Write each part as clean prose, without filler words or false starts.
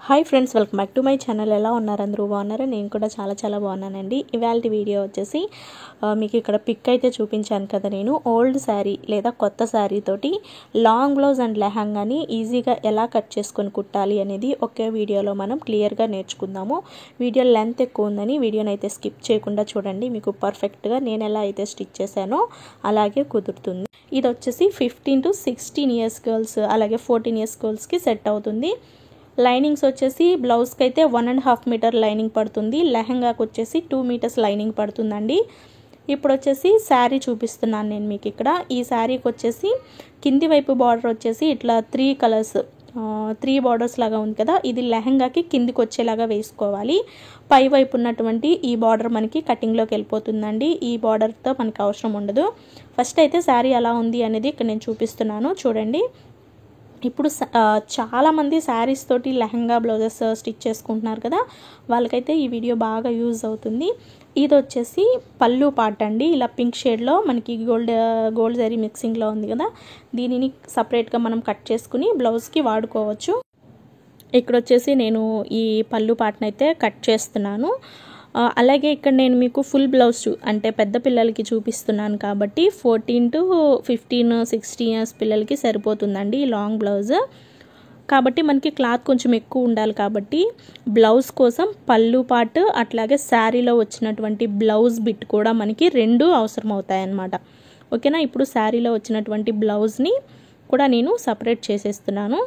Hi friends, welcome back to my channel. ఎలా ఉన్నారు? అందరూ బాగున్నారా? నేను కూడా చాలా బాగున్నానండి. ఇవాళ వీడియో వచ్చేసి మీకు ఇక్కడ పిక్ అయితే చూపించాను కదా, నేను ఓల్డ్ శారీ లేదా కొత్త శారీ తోటి లాంగ్ బ్లౌజ్ అండ్ లెహంగాని ఈజీగా ఎలా కట్ చేసుకొని కుట్టాలి అనేది ఒకే వీడియోలో మనం క్లియర్గా నేర్చుకుందాము. వీడియో లెంత్ ఎక్కువ ఉందని వీడియోని అయితే స్కిప్ చేయకుండా చూడండి. మీకు పర్ఫెక్ట్గా నేను ఎలా అయితే స్టిచ్ చేశానో అలాగే కుదురుతుంది. ఇది వచ్చేసి 15 to 16 ఇయర్స్ గర్ల్స్ అలాగే 14 ఇయర్స్ గర్ల్స్కి సెట్ అవుతుంది. లైనింగ్స్ వచ్చేసి బ్లౌజ్కి అయితే 1.5 మీటర్ లైనింగ్ పడుతుంది, లెహంగాకి వచ్చేసి 2 మీటర్స్ లైనింగ్ పడుతుందండి. ఇప్పుడు వచ్చేసి శారీ చూపిస్తున్నాను నేను మీకు. ఇక్కడ ఈ శారీకి వచ్చేసి కింది వైపు బార్డర్ వచ్చేసి ఇట్లా 3 కలర్స్ 3 బార్డర్స్ లాగా ఉంది కదా, ఇది లెహంగాకి కిందికి వచ్చేలాగా వేసుకోవాలి. పై వైపు ఉన్నటువంటి ఈ బార్డర్ మనకి కటింగ్లోకి వెళ్ళిపోతుందండి. ఈ బార్డర్తో మనకి అవసరం ఉండదు. ఫస్ట్ అయితే శారీ ఎలా ఉంది అనేది ఇక్కడ నేను చూపిస్తున్నాను చూడండి. ఇప్పుడు చాలామంది శారీస్ తోటి లెహంగా బ్లౌజెస్ స్టిచ్ చేసుకుంటున్నారు కదా, వాళ్ళకైతే ఈ వీడియో బాగా యూజ్ అవుతుంది. ఇది వచ్చేసి పళ్ళు పార్ట్ అండి. ఇలా పింక్ షేడ్లో మనకి గోల్డ్ జరీ మిక్సింగ్లో ఉంది కదా, దీనిని సపరేట్గా మనం కట్ చేసుకుని బ్లౌజ్కి వాడుకోవచ్చు. ఇక్కడ వచ్చేసి నేను ఈ పళ్ళు పార్ట్ని అయితే కట్ చేస్తున్నాను. అలాగే ఇక్కడ నేను మీకు ఫుల్ బ్లౌజ్ అంటే పెద్ద పిల్లలకి చూపిస్తున్నాను కాబట్టి 14 to 15, 16 ఇయర్స్ పిల్లలకి సరిపోతుందండి ఈ లాంగ్ బ్లౌజ్. కాబట్టి మనకి క్లాత్ కొంచెం ఎక్కువ ఉండాలి కాబట్టి బ్లౌజ్ కోసం పళ్ళు పార్ట్ అట్లాగే శారీలో వచ్చినటువంటి బ్లౌజ్ బిట్ కూడా మనకి 2 అవసరం అవుతాయి అన్నమాట. ఓకేనా? ఇప్పుడు శారీలో వచ్చినటువంటి బ్లౌజ్ని కూడా నేను సపరేట్ చేసేస్తున్నాను.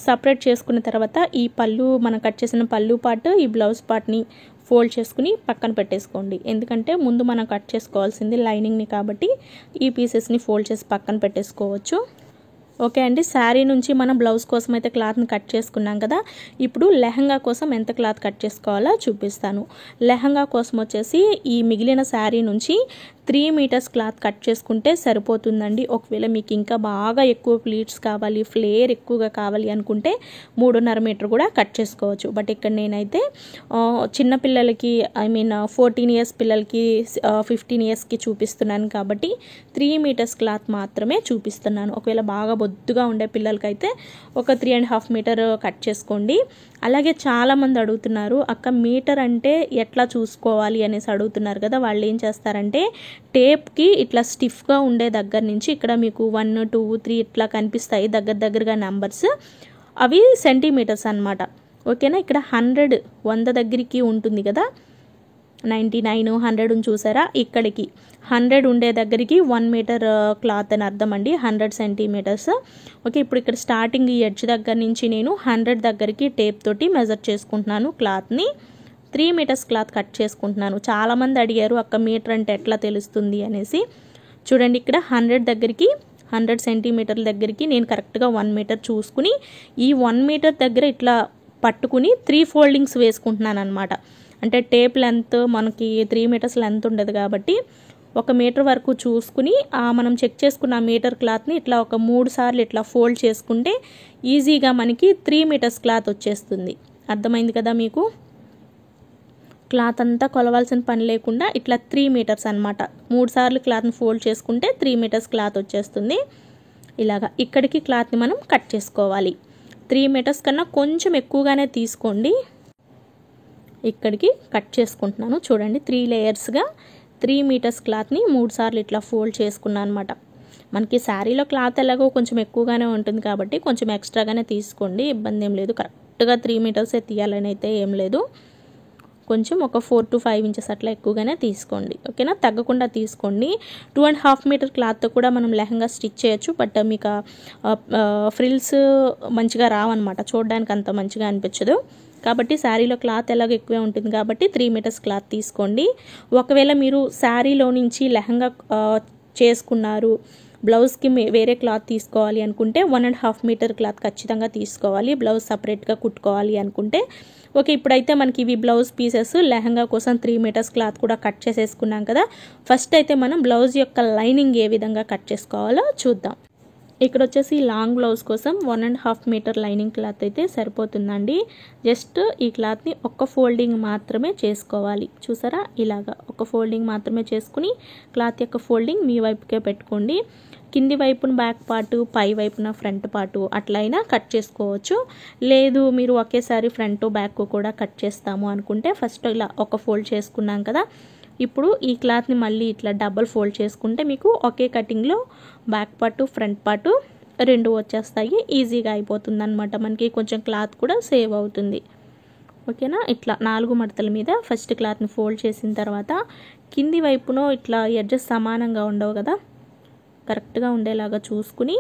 సపరేట్ చేసుకున్న తర్వాత ఈ పళ్ళు మనం కట్ చేసిన పళ్ళు పార్ట్ ఈ బ్లౌజ్ పార్ట్ని ఫోల్డ్ చేసుకుని పక్కన పెట్టేసుకోండి. ఎందుకంటే ముందు మనం కట్ చేసుకోవాల్సింది లైనింగ్ని కాబట్టి ఈ పీసెస్ని ఫోల్డ్ చేసి పక్కన పెట్టేసుకోవచ్చు. ఓకే అండి, శారీ నుంచి మనం బ్లౌజ్ కోసం అయితే క్లాత్ని కట్ చేసుకున్నాం కదా, ఇప్పుడు లెహంగా కోసం ఎంత క్లాత్ కట్ చేసుకోవాలో చూపిస్తాను. లెహంగా కోసం వచ్చేసి ఈ మిగిలిన శారీ నుంచి 3 మీటర్స్ క్లాత్ కట్ చేసుకుంటే సరిపోతుందండి. ఒకవేళ మీకు ఇంకా బాగా ఎక్కువ ప్లీట్స్ కావాలి, ఫ్లేర్ ఎక్కువగా కావాలి అనుకుంటే 3.5 మీటర్ కూడా కట్ చేసుకోవచ్చు. బట్ ఇక్కడ నేనైతే చిన్నపిల్లలకి 14 ఇయర్స్ పిల్లలకి 15 ఇయర్స్కి చూపిస్తున్నాను కాబట్టి 3 మీటర్స్ క్లాత్ మాత్రమే చూపిస్తున్నాను. ఒకవేళ బాగా బొద్దుగా ఉండే పిల్లలకైతే ఒక 3.5 మీటర్ కట్ చేసుకోండి. అలాగే చాలామంది అడుగుతున్నారు, అక్క మీటర్ అంటే ఎట్లా చూసుకోవాలి అనేసి అడుగుతున్నారు కదా. వాళ్ళు ఏం చేస్తారంటే టేప్కి ఇట్లా స్టిఫ్గా ఉండే దగ్గర నుంచి ఇక్కడ మీకు 1, 2, 3 ఇట్లా కనిపిస్తాయి దగ్గరగా నెంబర్స్, అవి సెంటీమీటర్స్ అన్నమాట. ఓకేనా? ఇక్కడ 100 దగ్గరికి ఉంటుంది కదా, 99, 100 చూసారా, ఇక్కడికి 100 ఉండే దగ్గరికి 1 మీటర్ క్లాత్ అని అర్థం అండి, 100 సెంటీమీటర్స్. ఓకే, ఇప్పుడు ఇక్కడ స్టార్టింగ్ ఈ ఎడ్జ్ దగ్గర నుంచి నేను 100 దగ్గరికి టేప్ తోటి మెజర్ చేసుకుంటున్నాను క్లాత్ని. 3 మీటర్స్ క్లాత్ కట్ చేసుకుంటున్నాను. చాలామంది అడిగారు, అక్క మీటర్ అంటే ఎట్లా తెలుస్తుంది అనేసి. చూడండి, ఇక్కడ 100 దగ్గరికి 100 సెంటీమీటర్ల దగ్గరికి నేను కరెక్ట్గా 1 మీటర్ చూసుకుని ఈ 1 మీటర్ దగ్గర ఇట్లా పట్టుకుని 3 ఫోల్డింగ్స్ వేసుకుంటున్నాను అనమాట. అంటే టేప్ లెంత్ మనకి 3 మీటర్స్ లెంత్ ఉండదు కాబట్టి 1 మీటర్ వరకు చూసుకుని మనం చెక్ చేసుకున్న మీటర్ క్లాత్ని ఇట్లా ఒక 3 సార్లు ఇట్లా ఫోల్డ్ చేసుకుంటే ఈజీగా మనకి 3 మీటర్స్ క్లాత్ వచ్చేస్తుంది. అర్థమైంది కదా మీకు? క్లాత్ అంతా కొలవాల్సిన పని లేకుండా ఇట్లా 3 మీటర్స్ అనమాట. 3 సార్లు క్లాత్ని ఫోల్డ్ చేసుకుంటే 3 మీటర్స్ క్లాత్ వచ్చేస్తుంది. ఇలాగా ఇక్కడికి క్లాత్ని మనం కట్ చేసుకోవాలి. 3 మీటర్స్ కన్నా కొంచెం ఎక్కువగానే తీసుకోండి. ఇక్కడికి కట్ చేసుకుంటున్నాను చూడండి. 3 లేయర్స్గా 3 మీటర్స్ క్లాత్ని 3 సార్లు ఇట్లా ఫోల్డ్ చేసుకున్నాను అనమాట. మనకి శారీలో క్లాత్ ఎలాగో కొంచెం ఎక్కువగానే ఉంటుంది కాబట్టి కొంచెం ఎక్స్ట్రాగానే తీసుకోండి, ఇబ్బంది ఏం లేదు. కరెక్ట్గా 3 మీటర్సే తీయాలని అయితే ఏం లేదు, కొంచెం ఒక 4 to 5 ఇంచెస్ అట్లా ఎక్కువగానే తీసుకోండి. ఓకేనా? తగ్గకుండా తీసుకోండి. 2.5 మీటర్ క్లాత్తో కూడా మనం లెహంగా స్టిచ్ చేయొచ్చు. బట్ మీకు ఫ్రిల్స్ మంచిగా రావన్నమాట, చూడడానికి అంత మంచిగా అనిపించదు. కాబట్టి శారీలో క్లాత్ ఎలాగో ఎక్కువే ఉంటుంది కాబట్టి 3 మీటర్స్ క్లాత్ తీసుకోండి. ఒకవేళ మీరు శారీలో నుంచి లెహంగా చేసుకున్నారు, బ్లౌజ్కి వేరే క్లాత్ తీసుకోవాలి అనుకుంటే 1.5 మీటర్ క్లాత్ ఖచ్చితంగా తీసుకోవాలి, బ్లౌజ్ సపరేట్గా కుట్టుకోవాలి అనుకుంటే. ఓకే, ఇప్పుడైతే మనకి ఇవి బ్లౌజ్ పీసెస్. లెహంగా కోసం 3 మీటర్స్ క్లాత్ కూడా కట్ చేసేసుకున్నాం కదా. ఫస్ట్ అయితే మనం బ్లౌజ్ యొక్క లైనింగ్ ఏ విధంగా కట్ చేసుకోవాలో చూద్దాం. ఇక్కడ వచ్చేసి లాంగ్ బ్లౌజ్ కోసం 1.5 మీటర్ లైనింగ్ క్లాత్ అయితే సరిపోతుందండి. జస్ట్ ఈ క్లాత్ని ఒక్క ఫోల్డింగ్ మాత్రమే చేసుకోవాలి. చూసారా, ఇలాగా ఒక ఫోల్డింగ్ మాత్రమే చేసుకుని క్లాత్ యొక్క ఫోల్డింగ్ మీ వైపుకే పెట్టుకోండి. కింది వైపున బ్యాక్ పార్టు, పై వైపున ఫ్రంట్ పార్టు అట్లా అయినా కట్ చేసుకోవచ్చు. లేదు మీరు ఒకేసారి ఫ్రంట్ బ్యాక్ కూడా కట్ చేస్తాము అనుకుంటే ఫస్ట్ ఇలా ఒక ఫోల్డ్ చేసుకున్నాం కదా, ఇప్పుడు ఈ క్లాత్ని మళ్ళీ ఇట్లా డబల్ ఫోల్డ్ చేసుకుంటే మీకు ఒకే కటింగ్లో బ్యాక్ పార్టు ఫ్రంట్ పార్టు రెండు వచ్చేస్తాయి. ఈజీగా అయిపోతుంది అనమాట. మనకి కొంచెం క్లాత్ కూడా సేవ్ అవుతుంది. ఓకేనా. ఇట్లా 4 మడతల మీద ఫస్ట్ క్లాత్ని ఫోల్డ్ చేసిన తర్వాత కింది వైపునో ఇట్లా ఎడ్జెస్ సమానంగా ఉండవు కదా, కరెక్ట్గా ఉండేలాగా చూసుకుని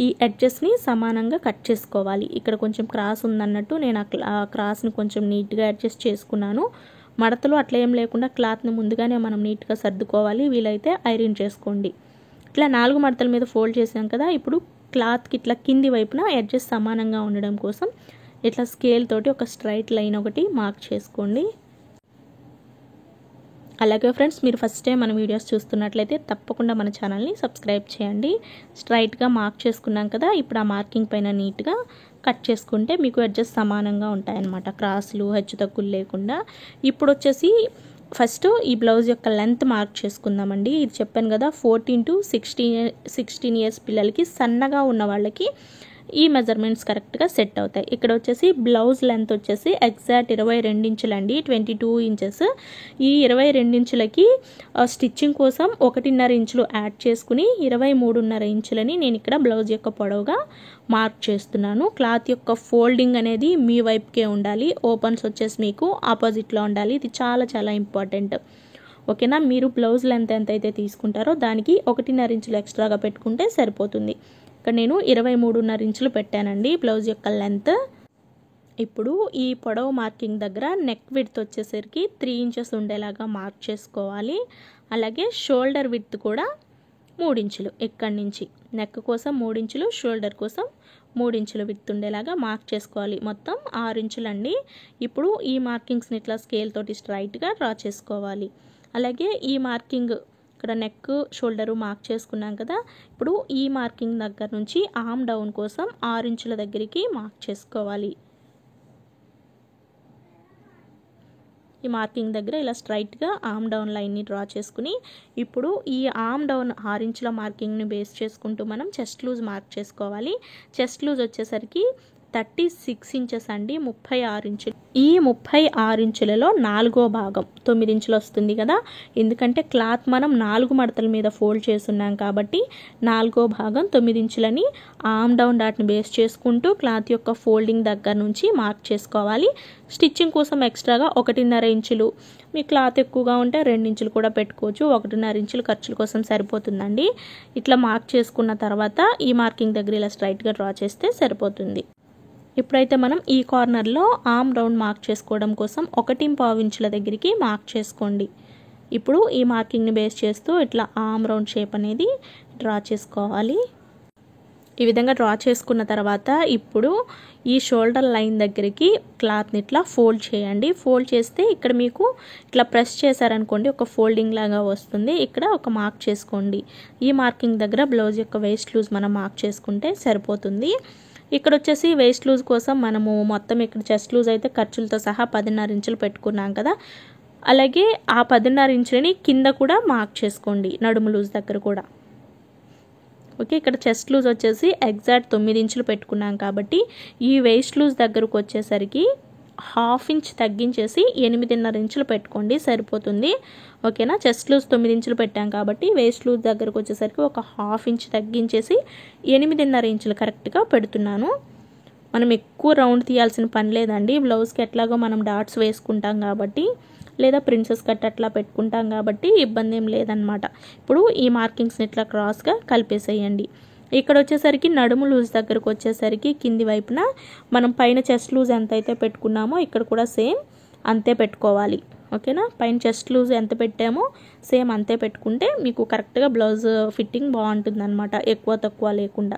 ఈ ఎడ్జెస్ని సమానంగా కట్ చేసుకోవాలి. ఇక్కడ కొంచెం క్రాస్ ఉందన్నట్టు నేను ఆ క్రాస్ని కొంచెం నీట్గా అడ్జస్ట్ చేసుకున్నాను. మడతలు అట్లా ఏం లేకుండా క్లాత్ని ముందుగానే మనం నీట్గా సర్దుకోవాలి. వీలైతే ఐరన్ చేసుకోండి. ఇట్లా 4 మడతల మీద ఫోల్డ్ చేసాం కదా, ఇప్పుడు క్లాత్కి ఇట్లా కింది వైపున ఎడ్జెస్ సమానంగా ఉండడం కోసం ఇట్లా స్కేల్ తోటి ఒక స్ట్రైట్ లైన్ ఒకటి మార్క్ చేసుకోండి. అలాగే ఫ్రెండ్స్, మీరు ఫస్ట్ టైం మన వీడియోస్ చూస్తున్నట్లయితే తప్పకుండా మన ఛానల్ని సబ్స్క్రైబ్ చేయండి. స్ట్రైట్గా మార్క్ చేసుకున్నాం కదా, ఇప్పుడు ఆ మార్కింగ్ పైన నీట్గా కట్ చేసుకుంటే మీకు ఎడ్జెస్ సమానంగా ఉంటాయన్నమాట, క్రాస్లు హెచ్చు తగ్గులు లేకుండా. ఇప్పుడు వచ్చేసి ఫస్ట్ ఈ బ్లౌజ్ యొక్క లెంత్ మార్క్ చేసుకుందామండి. ఇది చెప్పాను కదా, 14 to 16 ఇయర్స్ పిల్లలకి సన్నగా ఉన్న వాళ్ళకి ఈ మెజర్మెంట్స్ కరెక్ట్గా సెట్ అవుతాయి. ఇక్కడ వచ్చేసి బ్లౌజ్ లెంత్ వచ్చేసి ఎగ్జాక్ట్ 22 ఇంచులు అండి, 22 ఇంచెస్. ఈ 22 ఇంచులకి స్టిచ్చింగ్ కోసం 1.5 ఇంచులు యాడ్ చేసుకుని 23.5 ఇంచులని నేను ఇక్కడ బ్లౌజ్ యొక్క పొడవుగా మార్క్ చేస్తున్నాను. క్లాత్ యొక్క ఫోల్డింగ్ అనేది మీ వైపుకే ఉండాలి, ఓపెన్స్ వచ్చేసి మీకు ఆపోజిట్లో ఉండాలి. ఇది చాలా చాలా ఇంపార్టెంట్. ఓకేనా. మీరు బ్లౌజ్ లెంత్ ఎంత అయితే తీసుకుంటారో దానికి 1.5 ఇంచులు ఎక్స్ట్రాగా పెట్టుకుంటే సరిపోతుంది. ఇక్కడ నేను 23.5 ఇంచులు పెట్టానండి బ్లౌజ్ యొక్క లెంత్. ఇప్పుడు ఈ పొడవు మార్కింగ్ దగ్గర నెక్ విడ్త్ వచ్చేసరికి 3 ఇంచెస్ ఉండేలాగా మార్క్ చేసుకోవాలి. అలాగే షోల్డర్ విడ్త్ కూడా 3 ఇంచులు, ఇక్కడి నుంచి నెక్ కోసం 3 ఇంచులు, షోల్డర్ కోసం 3 ఇంచులు విడ్త్ ఉండేలాగా మార్క్ చేసుకోవాలి. మొత్తం 6 ఇంచులండి. ఇప్పుడు ఈ మార్కింగ్స్ని ఇట్లా స్కేల్ తోటి స్ట్రైట్గా డ్రా చేసుకోవాలి. అలాగే ఈ మార్కింగ్ ఇక్కడ నెక్ షోల్డరు మార్క్ చేసుకున్నాం కదా, ఇప్పుడు ఈ మార్కింగ్ దగ్గర నుంచి ఆర్మ్ డౌన్ కోసం 6 ఇంచుల దగ్గరికి మార్క్ చేసుకోవాలి. ఈ మార్కింగ్ దగ్గర ఇలా స్ట్రైట్గా ఆర్మ్ డౌన్ లైన్ని డ్రా చేసుకుని ఇప్పుడు ఈ ఆర్మ్ డౌన్ 6 ఇంచుల మార్కింగ్ని బేస్ చేసుకుంటూ మనం చెస్ట్ లూజ్ మార్క్ చేసుకోవాలి. చెస్ట్ లూజ్ వచ్చేసరికి 36 ఇంచెస్ అండి, 36 ఇంచులు. ఈ 36 ఇంచులలో 4వ భాగం 9 ఇంచులు వస్తుంది కదా, ఎందుకంటే క్లాత్ మనం 4 మడతల మీద ఫోల్డ్ చేస్తున్నాం కాబట్టి 4వ భాగం 9 ఇంచులని ఆర్మ్ డౌన్ డాట్ని బేస్ చేసుకుంటూ క్లాత్ యొక్క ఫోల్డింగ్ దగ్గర నుంచి మార్క్ చేసుకోవాలి. స్టిచ్చింగ్ కోసం ఎక్స్ట్రాగా 1.5 ఇంచులు, మీ క్లాత్ ఎక్కువగా ఉంటే 2 ఇంచులు కూడా పెట్టుకోవచ్చు. 1.5 ఇంచులు ఖర్చుల కోసం సరిపోతుందండి. ఇట్లా మార్క్ చేసుకున్న తర్వాత ఈ మార్కింగ్ దగ్గర ఇలా స్ట్రైట్గా డ్రా చేస్తే సరిపోతుంది. ఇప్పుడైతే మనం ఈ కార్నర్లో ఆర్మ్ రౌండ్ మార్క్ చేసుకోవడం కోసం 1.5 ఇంచుల దగ్గరికి మార్క్ చేసుకోండి. ఇప్పుడు ఈ మార్కింగ్ని బేస్ చేస్తూ ఇట్లా ఆర్మ్ రౌండ్ షేప్ అనేది డ్రా చేసుకోవాలి. ఈ విధంగా డ్రా చేసుకున్న తర్వాత ఇప్పుడు ఈ షోల్డర్ లైన్ దగ్గరికి క్లాత్ని ఇట్లా ఫోల్డ్ చేయండి. ఫోల్డ్ చేస్తే ఇక్కడ మీకు ఇట్లా ప్రెస్ చేశారనుకోండి ఒక ఫోల్డింగ్ లాగా వస్తుంది. ఇక్కడ ఒక మార్క్ చేసుకోండి. ఈ మార్కింగ్ దగ్గర బ్లౌజ్ యొక్క వేస్ట్ లూజ్ మనం మార్క్ చేసుకుంటే సరిపోతుంది. ఇక్కడ వచ్చేసి వేస్ట్ లూజ్ కోసం మనము మొత్తం ఇక్కడ చెస్ట్ లూజ్ అయితే ఖర్చులతో సహా 10.5 ఇంచులు పెట్టుకున్నాం కదా, అలాగే ఆ 10.5 ఇంచులని కింద కూడా మార్క్ చేసుకోండి, నడుము లూజ్ దగ్గర కూడా. ఓకే, ఇక్కడ చెస్ట్ లూజ్ వచ్చేసి ఎగ్జాక్ట్ 9 ఇంచులు పెట్టుకున్నాం కాబట్టి ఈ వేస్ట్ లూజ్ దగ్గరకు వచ్చేసరికి 1/2 ఇంచ్ తగ్గించేసి 8.5 ఇంచులు పెట్టుకోండి, సరిపోతుంది. ఓకేనా. చెస్ట్ లూజ్ 9 ఇంచులు పెట్టాం కాబట్టి వేస్ట్ లూజ్ దగ్గరకు వచ్చేసరికి ఒక 1/2 ఇంచ్ తగ్గించేసి 8.5 ఇంచులు కరెక్ట్గా పెడుతున్నాను. మనం ఎక్కువ రౌండ్ తీయాల్సిన పని లేదండి, బ్లౌజ్కి ఎట్లాగో మనం డాట్స్ వేసుకుంటాం కాబట్టి, లేదా ప్రిన్సెస్ కట్ అట్లా పెట్టుకుంటాం కాబట్టి ఇబ్బంది ఏం లేదనమాట. ఇప్పుడు ఈ మార్కింగ్స్ని ఇట్లా క్రాస్గా కలిపేసేయండి. ఇక్కడ వచ్చేసరికి నడుము లూజ్ దగ్గరకు వచ్చేసరికి కింది వైపున మనం పైన చెస్ట్ లూజ్ ఎంత అయితే పెట్టుకున్నామో ఇక్కడ కూడా సేమ్ అంతే పెట్టుకోవాలి. ఓకేనా. పైన చెస్ట్ లూజ్ ఎంత పెట్టామో సేమ్ అంతే పెట్టుకుంటే మీకు కరెక్ట్గా బ్లౌజ్ ఫిట్టింగ్ బాగుంటుంది అనమాట, ఎక్కువ తక్కువ లేకుండా.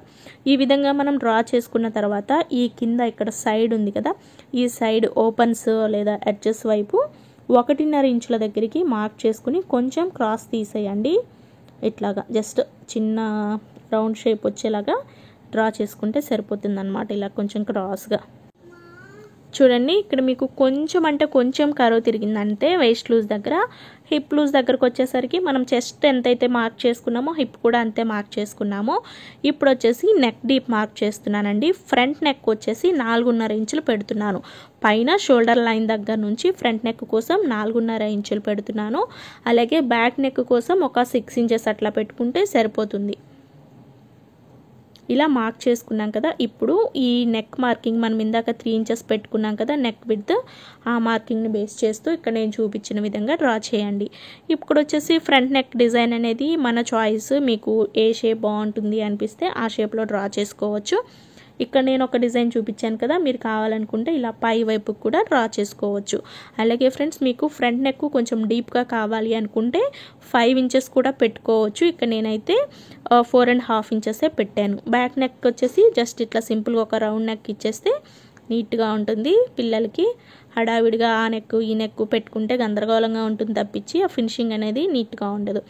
ఈ విధంగా మనం డ్రా చేసుకున్న తర్వాత ఈ కింద ఇక్కడ సైడ్ ఉంది కదా, ఈ సైడ్ ఓపెన్స్ లేదా ఎడ్జెస్ వైపు 1.5 ఇంచుల దగ్గరికి మార్క్ చేసుకుని కొంచెం క్రాస్ తీసేయండి. ఇట్లాగా జస్ట్ చిన్న రౌండ్ షేప్ వచ్చేలాగా డ్రా చేసుకుంటే సరిపోతుంది అనమాట, ఇలా కొంచెం క్రాస్గా. చూడండి ఇక్కడ మీకు కొంచెం అంటే కొంచెం కరువు తిరిగింది అంతే వేస్ట్ లూజ్ దగ్గర. హిప్ లూజ్ దగ్గరకు వచ్చేసరికి మనం చెస్ట్ ఎంతైతే మార్క్ చేసుకున్నామో హిప్ కూడా అంతే మార్క్ చేసుకున్నాము. ఇప్పుడు వచ్చేసి నెక్ డీప్ మార్క్ చేస్తున్నానండి. ఫ్రంట్ నెక్ వచ్చేసి 4.5 ఇంచులు పెడుతున్నాను. పైన షోల్డర్ లైన్ దగ్గర నుంచి ఫ్రంట్ నెక్ కోసం 4.5 ఇంచులు పెడుతున్నాను. అలాగే బ్యాక్ నెక్ కోసం ఒక 6 ఇంచెస్ అట్లా పెట్టుకుంటే సరిపోతుంది. ఇలా మార్క్ చేసుకున్నాం కదా. ఇప్పుడు ఈ నెక్ మార్కింగ్ మనం ఇందాక 3 ఇంచెస్ పెట్టుకున్నాం కదా నెక్ విడ్త్, ఆ మార్కింగ్ని బేస్ చేస్తూ ఇక్కడ నేను చూపించిన విధంగా డ్రా చేయండి. ఇప్పుడు వచ్చేసి ఫ్రంట్ నెక్ డిజైన్ అనేది మన చాయిస్, మీకు ఏ షేప్ బాగుంటుంది అనిపిస్తే ఆ షేప్లో డ్రా చేసుకోవచ్చు. ఇక్కడ నేను ఒక డిజైన్ చూపించాను కదా, మీరు కావాలనుకుంటే ఇలా పై వైపు కూడా డ్రా చేసుకోవచ్చు. అలాగే ఫ్రెండ్స్ మీకు ఫ్రంట్ నెక్ కొంచెం డీప్గా కావాలి అనుకుంటే 5 ఇంచెస్ కూడా పెట్టుకోవచ్చు. ఇక్కడ నేనైతే 4.5 ఇంచెసే పెట్టాను. బ్యాక్ నెక్ వచ్చేసి జస్ట్ ఇట్లా సింపుల్గా ఒక రౌండ్ నెక్ ఇచ్చేస్తే నీట్గా ఉంటుంది. పిల్లలకి హడావిడిగా ఆ నెక్ ఈ నెక్ పెట్టుకుంటే గందరగోళంగా ఉంటుంది తప్పించి ఆ ఫినిషింగ్ అనేది నీట్గా ఉండదు.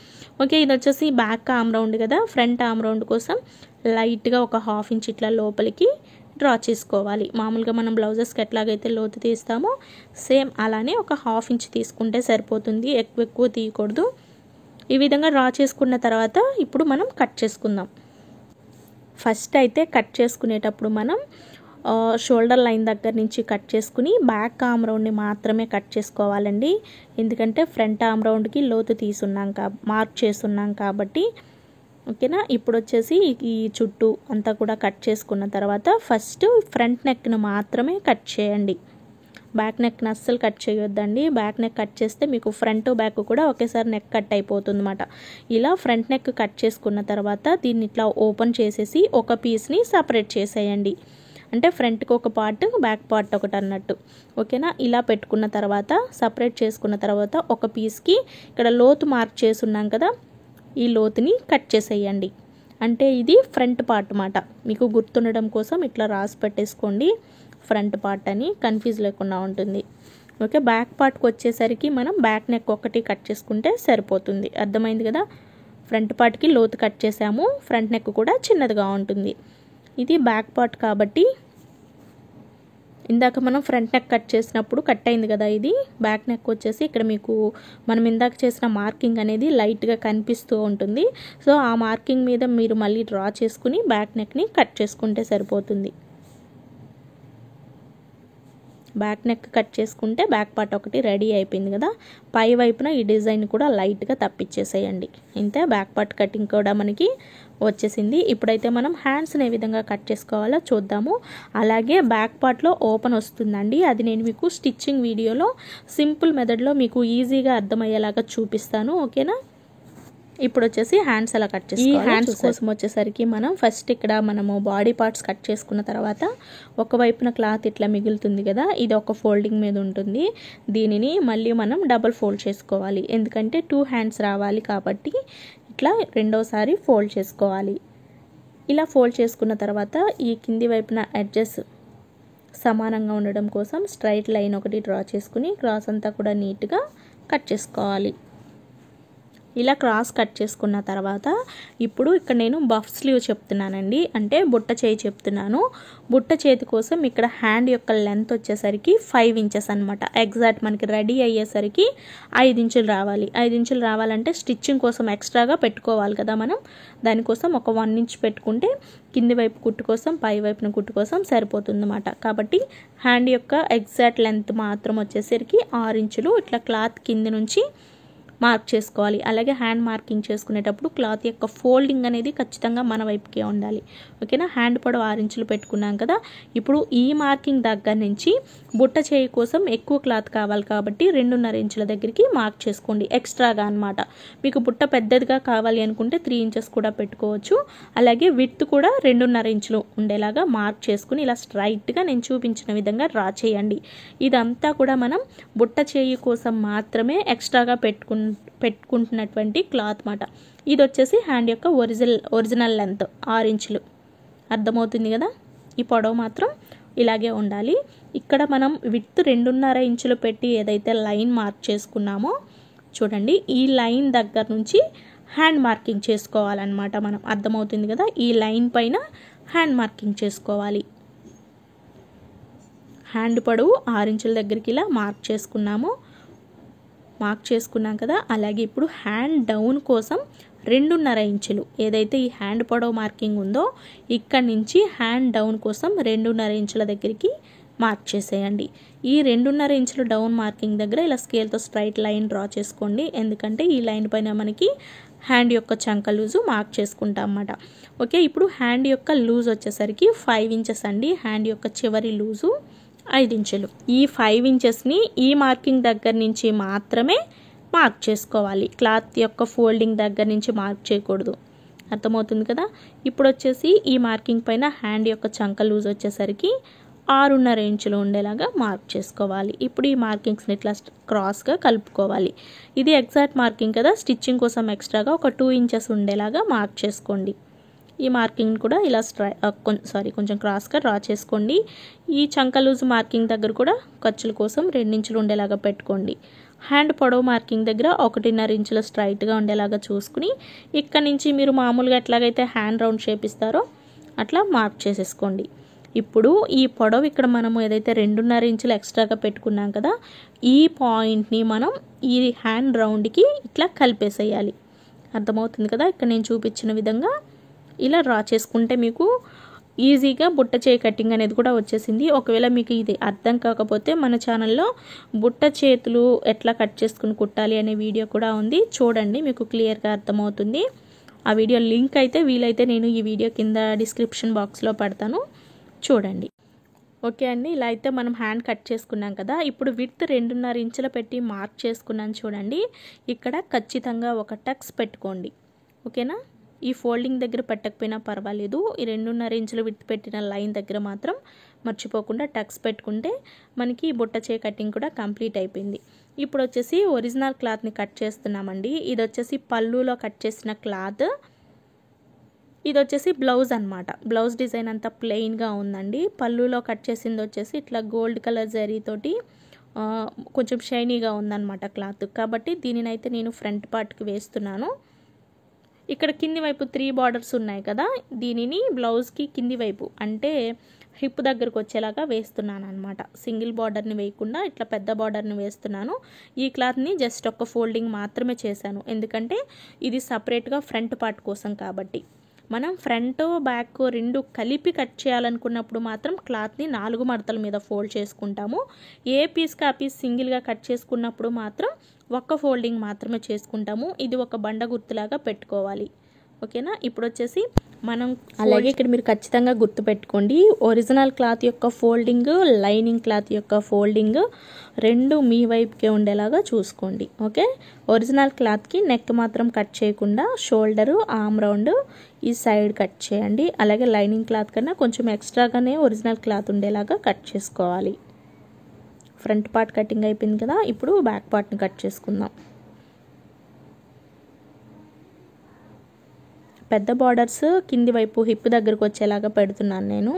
ఓకే, ఇది వచ్చేసి బ్యాక్ ఆమ్ రౌండ్ కదా. ఫ్రంట్ ఆమ్ రౌండ్ కోసం లైట్గా ఒక 1/2 ఇంచ్ ఇట్లా లోపలికి డ్రా చేసుకోవాలి. మామూలుగా మనం బ్లౌజెస్కి ఎట్లాగైతే లోతు తీస్తామో సేమ్ అలానే ఒక 1/2 ఇంచ్ తీసుకుంటే సరిపోతుంది, ఎక్కువ తీయకూడదు. ఈ విధంగా డ్రా చేసుకున్న తర్వాత ఇప్పుడు మనం కట్ చేసుకుందాం. ఫస్ట్ అయితే కట్ చేసుకునేటప్పుడు మనం షోల్డర్ లైన్ దగ్గర నుంచి కట్ చేసుకుని బ్యాక్ ఆమ్ రౌండ్ని మాత్రమే కట్ చేసుకోవాలండి. ఎందుకంటే ఫ్రంట్ ఆమ్ రౌండ్కి లోతు తీసున్నాం మార్క్ చేస్తున్నాం కాబట్టి. ఓకేనా, ఇప్పుడు వచ్చేసి ఈ చుట్టూ అంతా కూడా కట్ చేసుకున్న తర్వాత ఫస్ట్ ఫ్రంట్ నెక్ను మాత్రమే కట్ చేయండి. బ్యాక్ నెక్ని అస్సలు కట్ చేయొద్దండి. బ్యాక్ నెక్ కట్ చేస్తే మీకు ఫ్రంట్ బ్యాక్ కూడా ఒకేసారి నెక్ కట్ అయిపోతుంది అన్నమాట. ఇలా ఫ్రంట్ నెక్ కట్ చేసుకున్న తర్వాత దీన్ని ఇట్లా ఓపెన్ చేసేసి ఒక పీస్ని సపరేట్ చేసేయండి. అంటే ఫ్రంట్కి ఒక పార్ట్ బ్యాక్ పార్ట్ ఒకటి అన్నట్టు. ఓకేనా, ఇలా పెట్టుకున్న తర్వాత సపరేట్ చేసుకున్న తర్వాత ఒక పీస్కి ఇక్కడ లోతు మార్క్ చేసున్నాం కదా, ఈ లోతుని కట్ చేసేయండి. అంటే ఇది ఫ్రంట్ పార్ట్ అన్నమాట. మీకు గుర్తుండడం కోసం ఇట్లా రాసి పెట్టేసుకోండి ఫ్రంట్ పార్ట్ అని, కన్ఫ్యూజ్ లేకుండా ఉంటుంది. ఓకే, బ్యాక్ పార్ట్కి వచ్చేసరికి మనం బ్యాక్ నెక్ ఒకటి కట్ చేసుకుంటే సరిపోతుంది. అర్థమైంది కదా. ఫ్రంట్ పార్ట్కి లోతు కట్ చేసాము, ఫ్రంట్ నెక్ కూడా చిన్నదిగా ఉంటుంది. ఇది బ్యాక్ పార్ట్ కాబట్టి ఇందాక మనం ఫ్రంట్ నెక్ కట్ చేసినప్పుడు కట్ అయింది కదా, ఇది బ్యాక్ నెక్ వచ్చేసి ఇక్కడ మీకు మనం ఇందాక చేసిన మార్కింగ్ అనేది లైట్గా కనిపిస్తూ ఉంటుంది. సో ఆ మార్కింగ్ మీద మీరు మళ్ళీ డ్రా చేసుకుని బ్యాక్ నెక్ని కట్ చేసుకుంటే సరిపోతుంది. బ్యాక్ నెక్ కట్ చేసుకుంటే బ్యాక్ పార్ట్ ఒకటి రెడీ అయిపోయింది కదా. పై వైపున ఈ డిజైన్ కూడా లైట్గా తప్పించేసేయండి. ఇంతే, బ్యాక్ పార్ట్ కటింగ్ కూడా మనకి వచ్చేసింది. ఇప్పుడైతే మనం హ్యాండ్స్ని ఏ విధంగా కట్ చేసుకోవాలో చూద్దాము. అలాగే బ్యాక్ పార్ట్లో ఓపెన్ వస్తుందండి, అది నేను మీకు స్టిచ్చింగ్ వీడియోలో సింపుల్ మెథడ్లో మీకు ఈజీగా అర్థమయ్యేలాగా చూపిస్తాను. ఓకేనా, ఇప్పుడు వచ్చేసి హ్యాండ్స్ ఎలా కట్ చేసుకోవాలి. ఈ హ్యాండ్స్ కోసం వచ్చేసరికి మనం ఫస్ట్ ఇక్కడ మనము బాడీ పార్ట్స్ కట్ చేసుకున్న తర్వాత ఒకవైపున క్లాత్ ఇట్లా మిగులుతుంది కదా, ఇది ఒక ఫోల్డింగ్ మీద ఉంటుంది. దీనిని మళ్ళీ మనం డబుల్ ఫోల్డ్ చేసుకోవాలి. ఎందుకంటే 2 హ్యాండ్స్ రావాలి కాబట్టి ఇట్లా రెండోసారి ఫోల్డ్ చేసుకోవాలి. ఇలా ఫోల్డ్ చేసుకున్న తర్వాత ఈ కింది వైపున ఎడ్జెస్ సమానంగా ఉండడం కోసం స్ట్రైట్ లైన్ ఒకటి డ్రా చేసుకుని క్రాస్ అంతా కూడా నీట్గా కట్ చేసుకోవాలి. ఇలా క్రాస్ కట్ చేసుకున్న తర్వాత ఇప్పుడు ఇక్కడ నేను బఫ్ స్లీవ్ చెప్తున్నానండి, అంటే బుట్ట చేయి చెప్తున్నాను. బుట్ట చేతి కోసం ఇక్కడ హ్యాండ్ యొక్క లెంత్ వచ్చేసరికి 5 ఇంచెస్ అనమాట. ఎగ్జాక్ట్ మనకి రెడీ అయ్యేసరికి 5 ఇంచులు రావాలి. 5 ఇంచులు రావాలంటే స్టిచ్చింగ్ కోసం ఎక్స్ట్రాగా పెట్టుకోవాలి కదా మనం, దానికోసం ఒక 1 ఇంచ్ పెట్టుకుంటే కింది వైపు కుట్టు కోసం పై వైపున కుట్టు కోసం సరిపోతుంది అన్నమాట. కాబట్టి హ్యాండ్ యొక్క ఎగ్జాక్ట్ లెంత్ మాత్రం వచ్చేసరికి 6 ఇంచులు ఇట్లా క్లాత్ కింది నుంచి మార్క్ చేసుకోవాలి. అలాగే హ్యాండ్ మార్కింగ్ చేసుకునేటప్పుడు క్లాత్ యొక్క ఫోల్డింగ్ అనేది ఖచ్చితంగా మన వైపుకే ఉండాలి. ఓకేనా, హ్యాండ్ పొడవు 6 ఇంచులు పెట్టుకున్నాం కదా. ఇప్పుడు ఈ మార్కింగ్ దగ్గర నుంచి బుట్ట చేయి కోసం ఎక్కువ క్లాత్ కావాలి కాబట్టి 2.5 ఇంచుల దగ్గరికి మార్క్ చేసుకోండి ఎక్స్ట్రాగా అనమాట. మీకు బుట్ట పెద్దదిగా కావాలి అనుకుంటే 3 ఇంచెస్ కూడా పెట్టుకోవచ్చు. అలాగే విడ్త్ కూడా 2.5 ఇంచులు ఉండేలాగా మార్క్ చేసుకుని ఇలా స్ట్రైట్గా నేను చూపించిన విధంగా డ్రా చేయండి. ఇదంతా కూడా మనం బుట్ట చేయి కోసం మాత్రమే ఎక్స్ట్రాగా పెట్టుకుంటున్నటువంటి క్లాత్ మాట. ఇది వచ్చేసి హ్యాండ్ యొక్క ఒరిజినల్ లెంత్ 6 ఇంచులు. అర్థమవుతుంది కదా. ఈ పొడవు మాత్రం ఇలాగే ఉండాలి. ఇక్కడ మనం విడ్త్ 2.5 ఇంచులు పెట్టి ఏదైతే లైన్ మార్క్ చేసుకున్నామో చూడండి, ఈ లైన్ దగ్గర నుంచి హ్యాండ్ మార్కింగ్ చేసుకోవాలన్నమాట మనం. అర్థమవుతుంది కదా. ఈ లైన్ పైన హ్యాండ్ మార్కింగ్ చేసుకోవాలి. హ్యాండ్ పొడవు 6 ఇంచుల దగ్గరికి ఇలా మార్క్ చేసుకున్నాం కదా. అలాగే ఇప్పుడు హ్యాండ్ డౌన్ కోసం 2.5 ఇంచులు ఏదైతే ఈ హ్యాండ్ పొడవు మార్కింగ్ ఉందో ఇక్కడ నుంచి హ్యాండ్ డౌన్ కోసం 2.5 ఇంచుల దగ్గరికి మార్క్ చేసేయండి. ఈ 2.5 ఇంచుల డౌన్ మార్కింగ్ దగ్గర ఇలా స్కేల్తో స్ట్రైట్ లైన్ డ్రా చేసుకోండి. ఎందుకంటే ఈ లైన్ పైన మనకి హ్యాండ్ యొక్క చంక లూజు మార్క్ చేసుకుంటాం అన్నమాట. ఓకే, ఇప్పుడు హ్యాండ్ యొక్క లూజ్ వచ్చేసరికి 5 ఇంచెస్ అండి. హ్యాండ్ యొక్క చివరి లూజు 5 ఇంచులు. ఈ 5 ఇంచెస్ని ఈ మార్కింగ్ దగ్గర నుంచి మాత్రమే మార్క్ చేసుకోవాలి. క్లాత్ యొక్క ఫోల్డింగ్ దగ్గర నుంచి మార్క్ చేయకూడదు. అర్థమవుతుంది కదా. ఇప్పుడు వచ్చేసి ఈ మార్కింగ్ పైన హ్యాండ్ యొక్క చంక లూజ్ వచ్చేసరికి 6.5 ఇంచులు ఉండేలాగా మార్క్ చేసుకోవాలి. ఇప్పుడు ఈ మార్కింగ్స్ని ఇట్లా క్రాస్గా కలుపుకోవాలి. ఇది ఎగ్జాక్ట్ మార్కింగ్ కదా. స్టిచ్చింగ్ కోసం ఎక్స్ట్రాగా ఒక 2 ఇంచెస్ ఉండేలాగా మార్క్ చేసుకోండి. ఈ మార్కింగ్ కూడా ఇలా కొంచెం క్రాస్గా డ్రా చేసుకోండి. ఈ చంక లూజ్ మార్కింగ్ దగ్గర కూడా ఖర్చుల కోసం 2 ఇంచులు ఉండేలాగా పెట్టుకోండి. హ్యాండ్ పొడవు మార్కింగ్ దగ్గర 1.5 ఇంచుల స్ట్రైట్గా ఉండేలాగా చూసుకుని ఇక్కడ నుంచి మీరు మామూలుగా ఎట్లాగైతే హ్యాండ్ రౌండ్ షేప్ ఇస్తారో అట్లా మార్క్ చేసేసుకోండి. ఇప్పుడు ఈ పొడవు ఇక్కడ మనము ఏదైతే 2.5 ఇంచులు ఎక్స్ట్రాగా పెట్టుకున్నాం కదా, ఈ పాయింట్ని మనం ఈ హ్యాండ్ రౌండ్కి ఇట్లా కలిపేసేయాలి. అర్థమవుతుంది కదా. ఇక్కడ నేను చూపించిన విధంగా ఇలా డ్రా చేసుకుంటే మీకు ఈజీగా బుట్ట చేయి కటింగ్ అనేది కూడా వచ్చేసింది. ఒకవేళ మీకు ఇది అర్థం కాకపోతే మన ఛానల్లో బుట్ట చేతులు ఎట్లా కట్ చేసుకుని కుట్టాలి అనే వీడియో కూడా ఉంది, చూడండి, మీకు క్లియర్గా అర్థమవుతుంది. ఆ వీడియో లింక్ అయితే వీలైతే నేను ఈ వీడియో కింద డిస్క్రిప్షన్ బాక్స్లో పెడతాను, చూడండి. ఓకే అండి, ఇలా అయితే మనం హ్యాండ్ కట్ చేసుకున్నాం కదా. ఇప్పుడు విడ్త్ 2.5 ఇంచుల పెట్టి మార్క్ చేసుకున్నాను చూడండి. ఇక్కడ ఖచ్చితంగా ఒక టక్స్ పెట్టుకోండి. ఓకేనా. ఈ ఫోల్డింగ్ దగ్గర పెట్టకపోయినా పర్వాలేదు. ఈ 2.5 ఇంచులు విడ్త్ పెట్టిన లైన్ దగ్గర మాత్రం మర్చిపోకుండా టక్స్ పెట్టుకుంటే మనకి బుట్ట చేయి కటింగ్ కూడా కంప్లీట్ అయిపోయింది. ఇప్పుడు వచ్చేసి ఒరిజినల్ క్లాత్ని కట్ చేస్తున్నామండి. ఇది వచ్చేసి పళ్ళులో కట్ చేసిన క్లాత్. ఇది వచ్చేసి బ్లౌజ్ అనమాట. బ్లౌజ్ డిజైన్ అంతా ప్లెయిన్గా ఉందండి. పళ్ళులో కట్ చేసింది వచ్చేసి ఇట్లా గోల్డ్ కలర్ జరీతోటి కొంచెం షైనీగా ఉందన్నమాట క్లాత్. కాబట్టి దీనినైతే నేను ఫ్రంట్ పార్ట్కి వేస్తున్నాను. ఇక్కడ కింది వైపు 3 బార్డర్స్ ఉన్నాయి కదా, దీనిని బ్లౌజ్కి కింది వైపు అంటే హిప్ దగ్గరకు వచ్చేలాగా వేస్తున్నాను అనమాట. సింగిల్ బార్డర్ని వేయకుండా ఇట్లా పెద్ద బార్డర్ని వేస్తున్నాను. ఈ క్లాత్ని జస్ట్ ఒక ఫోల్డింగ్ మాత్రమే చేశాను, ఎందుకంటే ఇది సపరేట్గా ఫ్రంట్ పార్ట్ కోసం. కాబట్టి మనం ఫ్రంట్ బ్యాక్ 2 కలిపి కట్ చేయాలనుకున్నప్పుడు మాత్రం క్లాత్ని 4 మడతల మీద ఫోల్డ్ చేసుకుంటాము. ఏ పీస్కి ఆ పీస్ సింగిల్గా కట్ చేసుకున్నప్పుడు మాత్రం ఒక్క ఫోల్డింగ్ మాత్రమే చేసుకుంటాము. ఇది ఒక బండ గుర్తులాగా పెట్టుకోవాలి. ఓకేనా. ఇప్పుడు వచ్చేసి మనం అలాగే ఇక్కడ మీరు ఖచ్చితంగా గుర్తు పెట్టుకోండి, ఒరిజినల్ క్లాత్ యొక్క ఫోల్డింగ్, లైనింగ్ క్లాత్ యొక్క ఫోల్డింగ్ 2 మీ వైపుకే ఉండేలాగా చూసుకోండి. ఓకే. ఒరిజినల్ క్లాత్కి నెక్ మాత్రం కట్ చేయకుండా షోల్డరు, ఆర్మ్ రౌండ్ ఈ సైడ్ కట్ చేయండి. అలాగే లైనింగ్ క్లాత్ కన్నా కొంచెం ఎక్స్ట్రాగానే ఒరిజినల్ క్లాత్ ఉండేలాగా కట్ చేసుకోవాలి. ఫ్రంట్ పార్ట్ కటింగ్ అయిపోయింది కదా. ఇప్పుడు బ్యాక్ పార్ట్ని కట్ చేసుకుందాం. పెద్ద బార్డర్స్ కింది వైపు హిప్ దగ్గరకు వచ్చేలాగా పెడుతున్నాను నేను.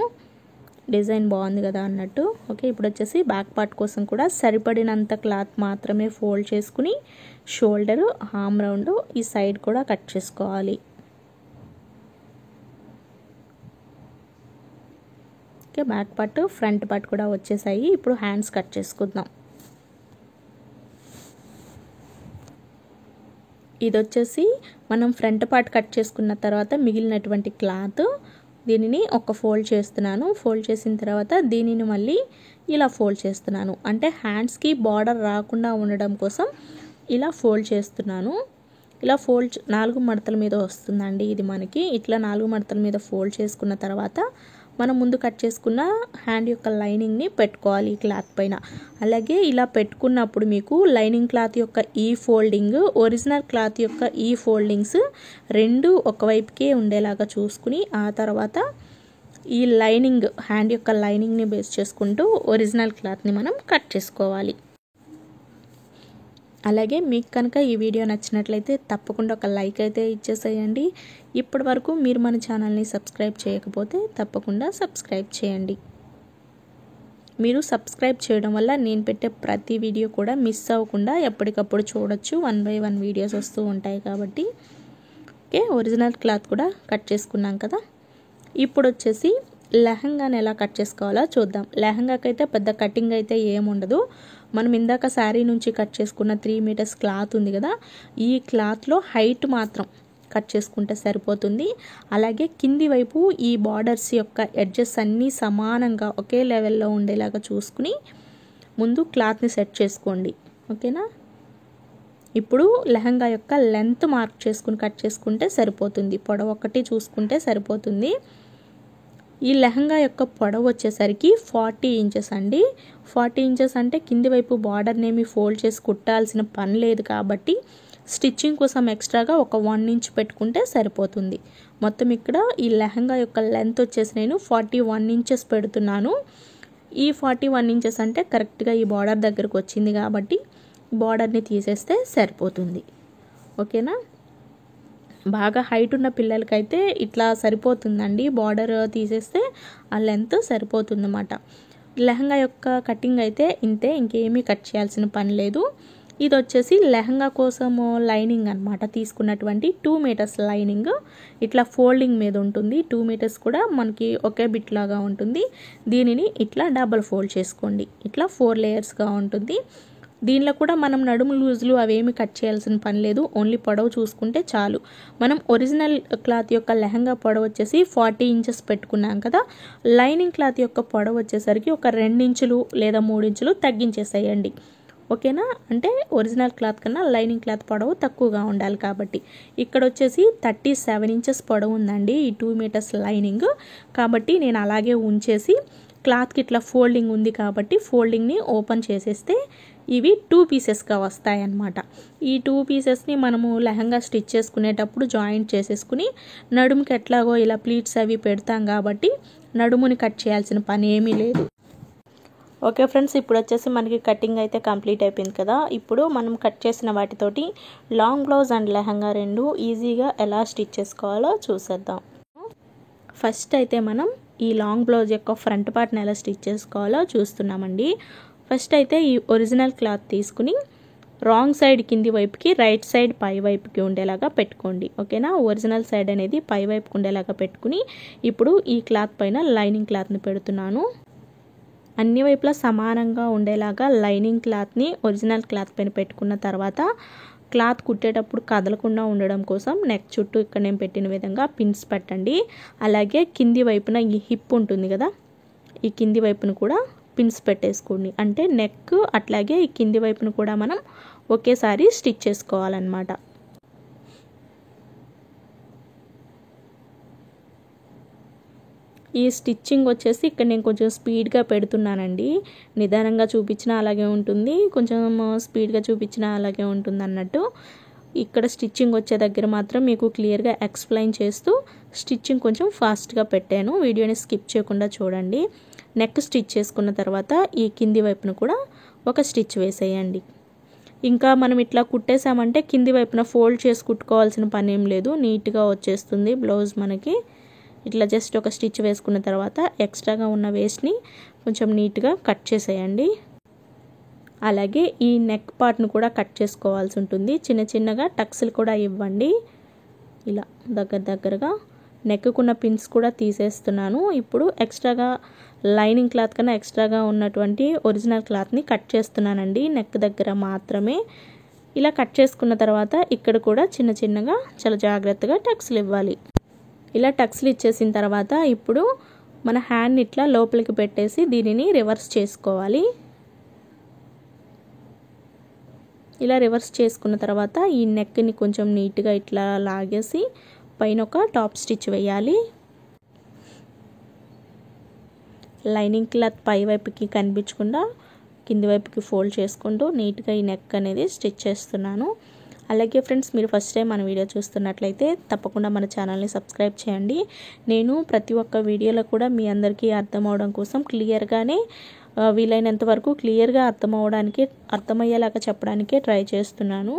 డిజైన్ బాగుంది కదా అన్నట్టు. ఓకే. ఇప్పుడు వచ్చేసి బ్యాక్ పార్ట్ కోసం కూడా సరిపడినంత క్లాత్ మాత్రమే ఫోల్డ్ చేసుకుని షోల్డరు, ఆర్మ్ రౌండ్ ఈ సైడ్ కూడా కట్ చేసుకోవాలి. Okay. Back part, front part కూడా వచ్చేసాయి. ఇప్పుడు హ్యాండ్స్ కట్ చేసుకుందాం. ఇది వచ్చేసి మనం ఫ్రంట్ పార్ట్ కట్ చేసుకున్న తర్వాత మిగిలినటువంటి క్లాత్ దీనిని ఒక ఫోల్డ్ చేస్తున్నాను. ఫోల్డ్ చేసిన తర్వాత దీనిని మళ్ళీ ఇలా ఫోల్డ్ చేస్తున్నాను. అంటే హ్యాండ్స్కి బార్డర్ రాకుండా ఉండడం కోసం ఇలా ఫోల్డ్ చేస్తున్నాను. ఇలా ఫోల్డ్ 4 మడతల మీద వస్తుందండి ఇది మనకి. ఇట్లా 4 మడతల మీద ఫోల్డ్ చేసుకున్న తర్వాత మనం ముందు కట్ చేసుకున్న హ్యాండ్ యొక్క లైనింగ్ని పెట్టుకోవాలి ఈ క్లాత్ పైన. అలాగే ఇలా పెట్టుకున్నప్పుడు మీకు లైనింగ్ క్లాత్ యొక్క ఈ ఫోల్డింగ్, ఒరిజినల్ క్లాత్ యొక్క ఈ ఫోల్డింగ్స్ 2 ఒకవైపుకే ఉండేలాగా చూసుకుని ఆ తర్వాత ఈ లైనింగ్, హ్యాండ్ యొక్క లైనింగ్ని బేస్ చేసుకుంటూ ఒరిజినల్ క్లాత్ని మనం కట్ చేసుకోవాలి. అలాగే మీకు కనుక ఈ వీడియో నచ్చినట్లయితే తప్పకుండా ఒక లైక్ అయితే ఇచ్చేసేయండి. ఇప్పటి వరకు మీరు మన ఛానల్ని సబ్స్క్రైబ్ చేయకపోతే తప్పకుండా సబ్స్క్రైబ్ చేయండి. మీరు సబ్స్క్రైబ్ చేయడం వల్ల నేను పెట్టే ప్రతి వీడియో కూడా మిస్ అవ్వకుండా ఎప్పటికప్పుడు చూడొచ్చు. 1 by 1 వీడియోస్ వస్తూ ఉంటాయి కాబట్టి. ఓకే. ఒరిజినల్ క్లాత్ కూడా కట్ చేసుకున్నాం కదా. ఇప్పుడు వచ్చేసి లెహంగాని ఎలా కట్ చేసుకోవాలో చూద్దాం. లెహంగాకి అయితే పెద్ద కటింగ్ అయితే ఏముండదు. మనం ఇందాక శారీ నుంచి కట్ చేసుకున్న 3 మీటర్స్ క్లాత్ ఉంది కదా, ఈ క్లాత్లో హైట్ మాత్రం కట్ చేసుకుంటే సరిపోతుంది. అలాగే కింది వైపు ఈ బార్డర్స్ యొక్క ఎడ్జెస్ అన్నీ సమానంగా ఒకే లెవెల్లో ఉండేలాగా చూసుకుని ముందు క్లాత్ని సెట్ చేసుకోండి. ఓకేనా? ఇప్పుడు లెహంగా యొక్క లెంత్ మార్క్ చేసుకుని కట్ చేసుకుంటే సరిపోతుంది. పొడవు ఒకటి చూసుకుంటే సరిపోతుంది. ఈ లెహంగా యొక్క పొడవు వచ్చేసరికి 40 ఇంచెస్ అండి. 40 ఇంచెస్ అంటే కింది వైపు బార్డర్ని ఏమి ఫోల్డ్ చేసి కుట్టాల్సిన పని లేదు కాబట్టి స్టిచ్చింగ్ కోసం ఎక్స్ట్రాగా ఒక 1 ఇంచ్ పెట్టుకుంటే సరిపోతుంది. మొత్తం ఇక్కడ ఈ లెహంగా యొక్క లెంత్ వచ్చేసి నేను 41 ఇంచెస్ పెడుతున్నాను. ఈ 41 ఇంచెస్ అంటే కరెక్ట్గా ఈ బార్డర్ దగ్గరకు వచ్చింది కాబట్టి బార్డర్ని తీసేస్తే సరిపోతుంది. ఓకేనా? బాగా హైట్ ఉన్న పిల్లలకైతే ఇట్లా సరిపోతుందండి. బార్డర్ తీసేస్తే ఆ లెంత్ సరిపోతుందన్నమాట. లెహంగా యొక్క కటింగ్ అయితే ఇంతే, ఇంకేమీ కట్ చేయాల్సిన పని లేదు. ఇది వచ్చేసి లెహంగా కోసము లైనింగ్ అనమాట. తీసుకున్నటువంటి 2 మీటర్స్ లైనింగ్ ఇట్లా ఫోల్డింగ్ మీద ఉంటుంది. 2 మీటర్స్ కూడా మనకి ఒకే బిట్ లాగా ఉంటుంది. దీనిని ఇట్లా డబల్ ఫోల్డ్ చేసుకోండి. ఇట్లా 4 లేయర్స్గా ఉంటుంది. దీనిలో కూడా మనం నడుము లూజులు అవేమి కట్ చేయాల్సిన పని లేదు. ఓన్లీ పొడవు చూసుకుంటే చాలు. మనం ఒరిజినల్ క్లాత్ యొక్క లెహంగా పొడవు వచ్చేసి 40 ఇంచెస్ పెట్టుకున్నాం కదా, లైనింగ్ క్లాత్ యొక్క పొడవు వచ్చేసరికి ఒక 2 ఇంచులు లేదా 3 ఇంచులు తగ్గించేసేయండి. ఓకేనా? అంటే ఒరిజినల్ క్లాత్ కన్నా లైనింగ్ క్లాత్ పొడవు తక్కువగా ఉండాలి కాబట్టి. ఇక్కడ వచ్చేసి 37 ఇంచెస్ పొడవు ఉందండి ఈ 2 మీటర్స్ లైనింగ్. కాబట్టి నేను అలాగే ఉంచేసి క్లాత్కి ఇట్లా ఫోల్డింగ్ ఉంది కాబట్టి ఫోల్డింగ్ని ఓపెన్ చేసేస్తే ఇవి 2 పీసెస్గా వస్తాయి అన్నమాట. ఈ 2 పీసెస్ని మనము లెహంగా స్టిచ్ చేసుకునేటప్పుడు జాయింట్ చేసేసుకుని నడుముకి ఎట్లాగో ఇలా ప్లీట్స్ అవి పెడతాం కాబట్టి నడుముని కట్ చేయాల్సిన పని ఏమీ లేదు. ఓకే ఫ్రెండ్స్, ఇప్పుడు వచ్చేసి మనకి కటింగ్ అయితే కంప్లీట్ అయిపోయింది కదా. ఇప్పుడు మనం కట్ చేసిన వాటితోటి లాంగ్ బ్లౌజ్ అండ్ లెహంగా రెండు ఈజీగా ఎలా స్టిచ్ చేసుకోవాలో చూసేద్దాం. ఫస్ట్ అయితే మనం ఈ లాంగ్ బ్లౌజ్ యొక్క ఫ్రంట్ పార్ట్ని ఎలా స్టిచ్ చేసుకోవాలో చూస్తున్నామండి. ఫస్ట్ అయితే ఈ ఒరిజినల్ క్లాత్ తీసుకుని రాంగ్ సైడ్ కింది వైపుకి, రైట్ సైడ్ పై వైపుకి ఉండేలాగా పెట్టుకోండి. ఓకేనా? ఒరిజినల్ సైడ్ అనేది పై వైపుకి ఉండేలాగా పెట్టుకుని ఇప్పుడు ఈ క్లాత్ పైన లైనింగ్ క్లాత్ని పెడుతున్నాను. అన్ని వైపులా సమానంగా ఉండేలాగా లైనింగ్ క్లాత్ని ఒరిజినల్ క్లాత్ పైన పెట్టుకున్న తర్వాత క్లాత్ కుట్టేటప్పుడు కదలకుండా ఉండడం కోసం నెక్ చుట్టూ ఇక్కడ నేను పెట్టిన విధంగా పిన్స్ పెట్టండి. అలాగే కింది వైపున ఈ హిప్ ఉంటుంది కదా, ఈ కింది వైపును కూడా పిన్స్ పెట్టేసుకోండి. అంటే నెక్ అట్లాగే ఈ కింది వైపును కూడా మనం ఒకేసారి స్టిచ్ చేసుకోవాలన్నమాట. ఈ స్టిచ్చింగ్ వచ్చేసి ఇక్కడ నేను కొంచెం స్పీడ్గా పెడుతున్నానండి. నిదానంగా చూపించినా అలాగే ఉంటుంది, కొంచెం స్పీడ్గా చూపించినా అలాగే ఉంటుంది అన్నట్టు. ఇక్కడ స్టిచ్చింగ్ వచ్చే దగ్గర మాత్రం మీకు క్లియర్గా ఎక్స్ప్లెయిన్ చేస్తూ స్టిచ్చింగ్ కొంచెం ఫాస్ట్గా పెట్టాను. వీడియోని స్కిప్ చేయకుండా చూడండి. నెక్ స్టిచ్ చేసుకున్న తర్వాత ఈ కింది వైపున కూడా ఒక స్టిచ్ వేసేయండి. ఇంకా మనం ఇట్లా కుట్టేసామంటే కింది వైపున ఫోల్డ్ చేసి కుట్టుకోవాల్సిన పని ఏం లేదు, నీట్గా వచ్చేస్తుంది బ్లౌజ్ మనకి. ఇట్లా జస్ట్ ఒక స్టిచ్ వేసుకున్న తర్వాత ఎక్స్ట్రాగా ఉన్న వేస్ట్ని కొంచెం నీట్గా కట్ చేసేయండి. అలాగే ఈ నెక్ పార్ట్ను కూడా కట్ చేసుకోవాల్సి ఉంటుంది. చిన్న చిన్నగా టక్స్లు కూడా ఇవ్వండి. ఇలా దగ్గరగా నెక్కున్న పిన్స్ కూడా తీసేస్తున్నాను. ఇప్పుడు ఎక్స్ట్రాగా లైనింగ్ క్లాత్ కన్నా ఎక్స్ట్రాగా ఉన్నటువంటి ఒరిజినల్ క్లాత్ని కట్ చేస్తున్నానండి నెక్ దగ్గర మాత్రమే. ఇలా కట్ చేసుకున్న తర్వాత ఇక్కడ కూడా చిన్న చిన్నగా చాలా జాగ్రత్తగా టక్స్లు ఇవ్వాలి. ఇలా టక్స్లు ఇచ్చేసిన తర్వాత ఇప్పుడు మన హ్యాండ్ని ఇట్లా లోపలికి పెట్టేసి దీనిని రివర్స్ చేసుకోవాలి. ఇలా రివర్స్ చేసుకున్న తర్వాత ఈ నెక్ని కొంచెం నీట్గా ఇట్లా లాగేసి పైన ఒక టాప్ స్టిచ్ వేయాలి. లైనింగ్ క్లాత్ పై వైపుకి కనిపించకుండా కింది వైపుకి ఫోల్డ్ చేసుకుంటూ నీట్గా ఈ నెక్ అనేది స్టిచ్ చేస్తున్నాను. అలాగే ఫ్రెండ్స్, మీరు ఫస్ట్ టైం మన వీడియో చూస్తున్నట్లయితే తప్పకుండా మన ఛానల్ని సబ్స్క్రైబ్ చేయండి. నేను ప్రతి ఒక్క వీడియోలో కూడా మీ అందరికీ అర్థం అవడం కోసం క్లియర్గానే వీలైనంత వరకు క్లియర్గా అర్థమయ్యేలాగా చెప్పడానికే ట్రై చేస్తున్నాను.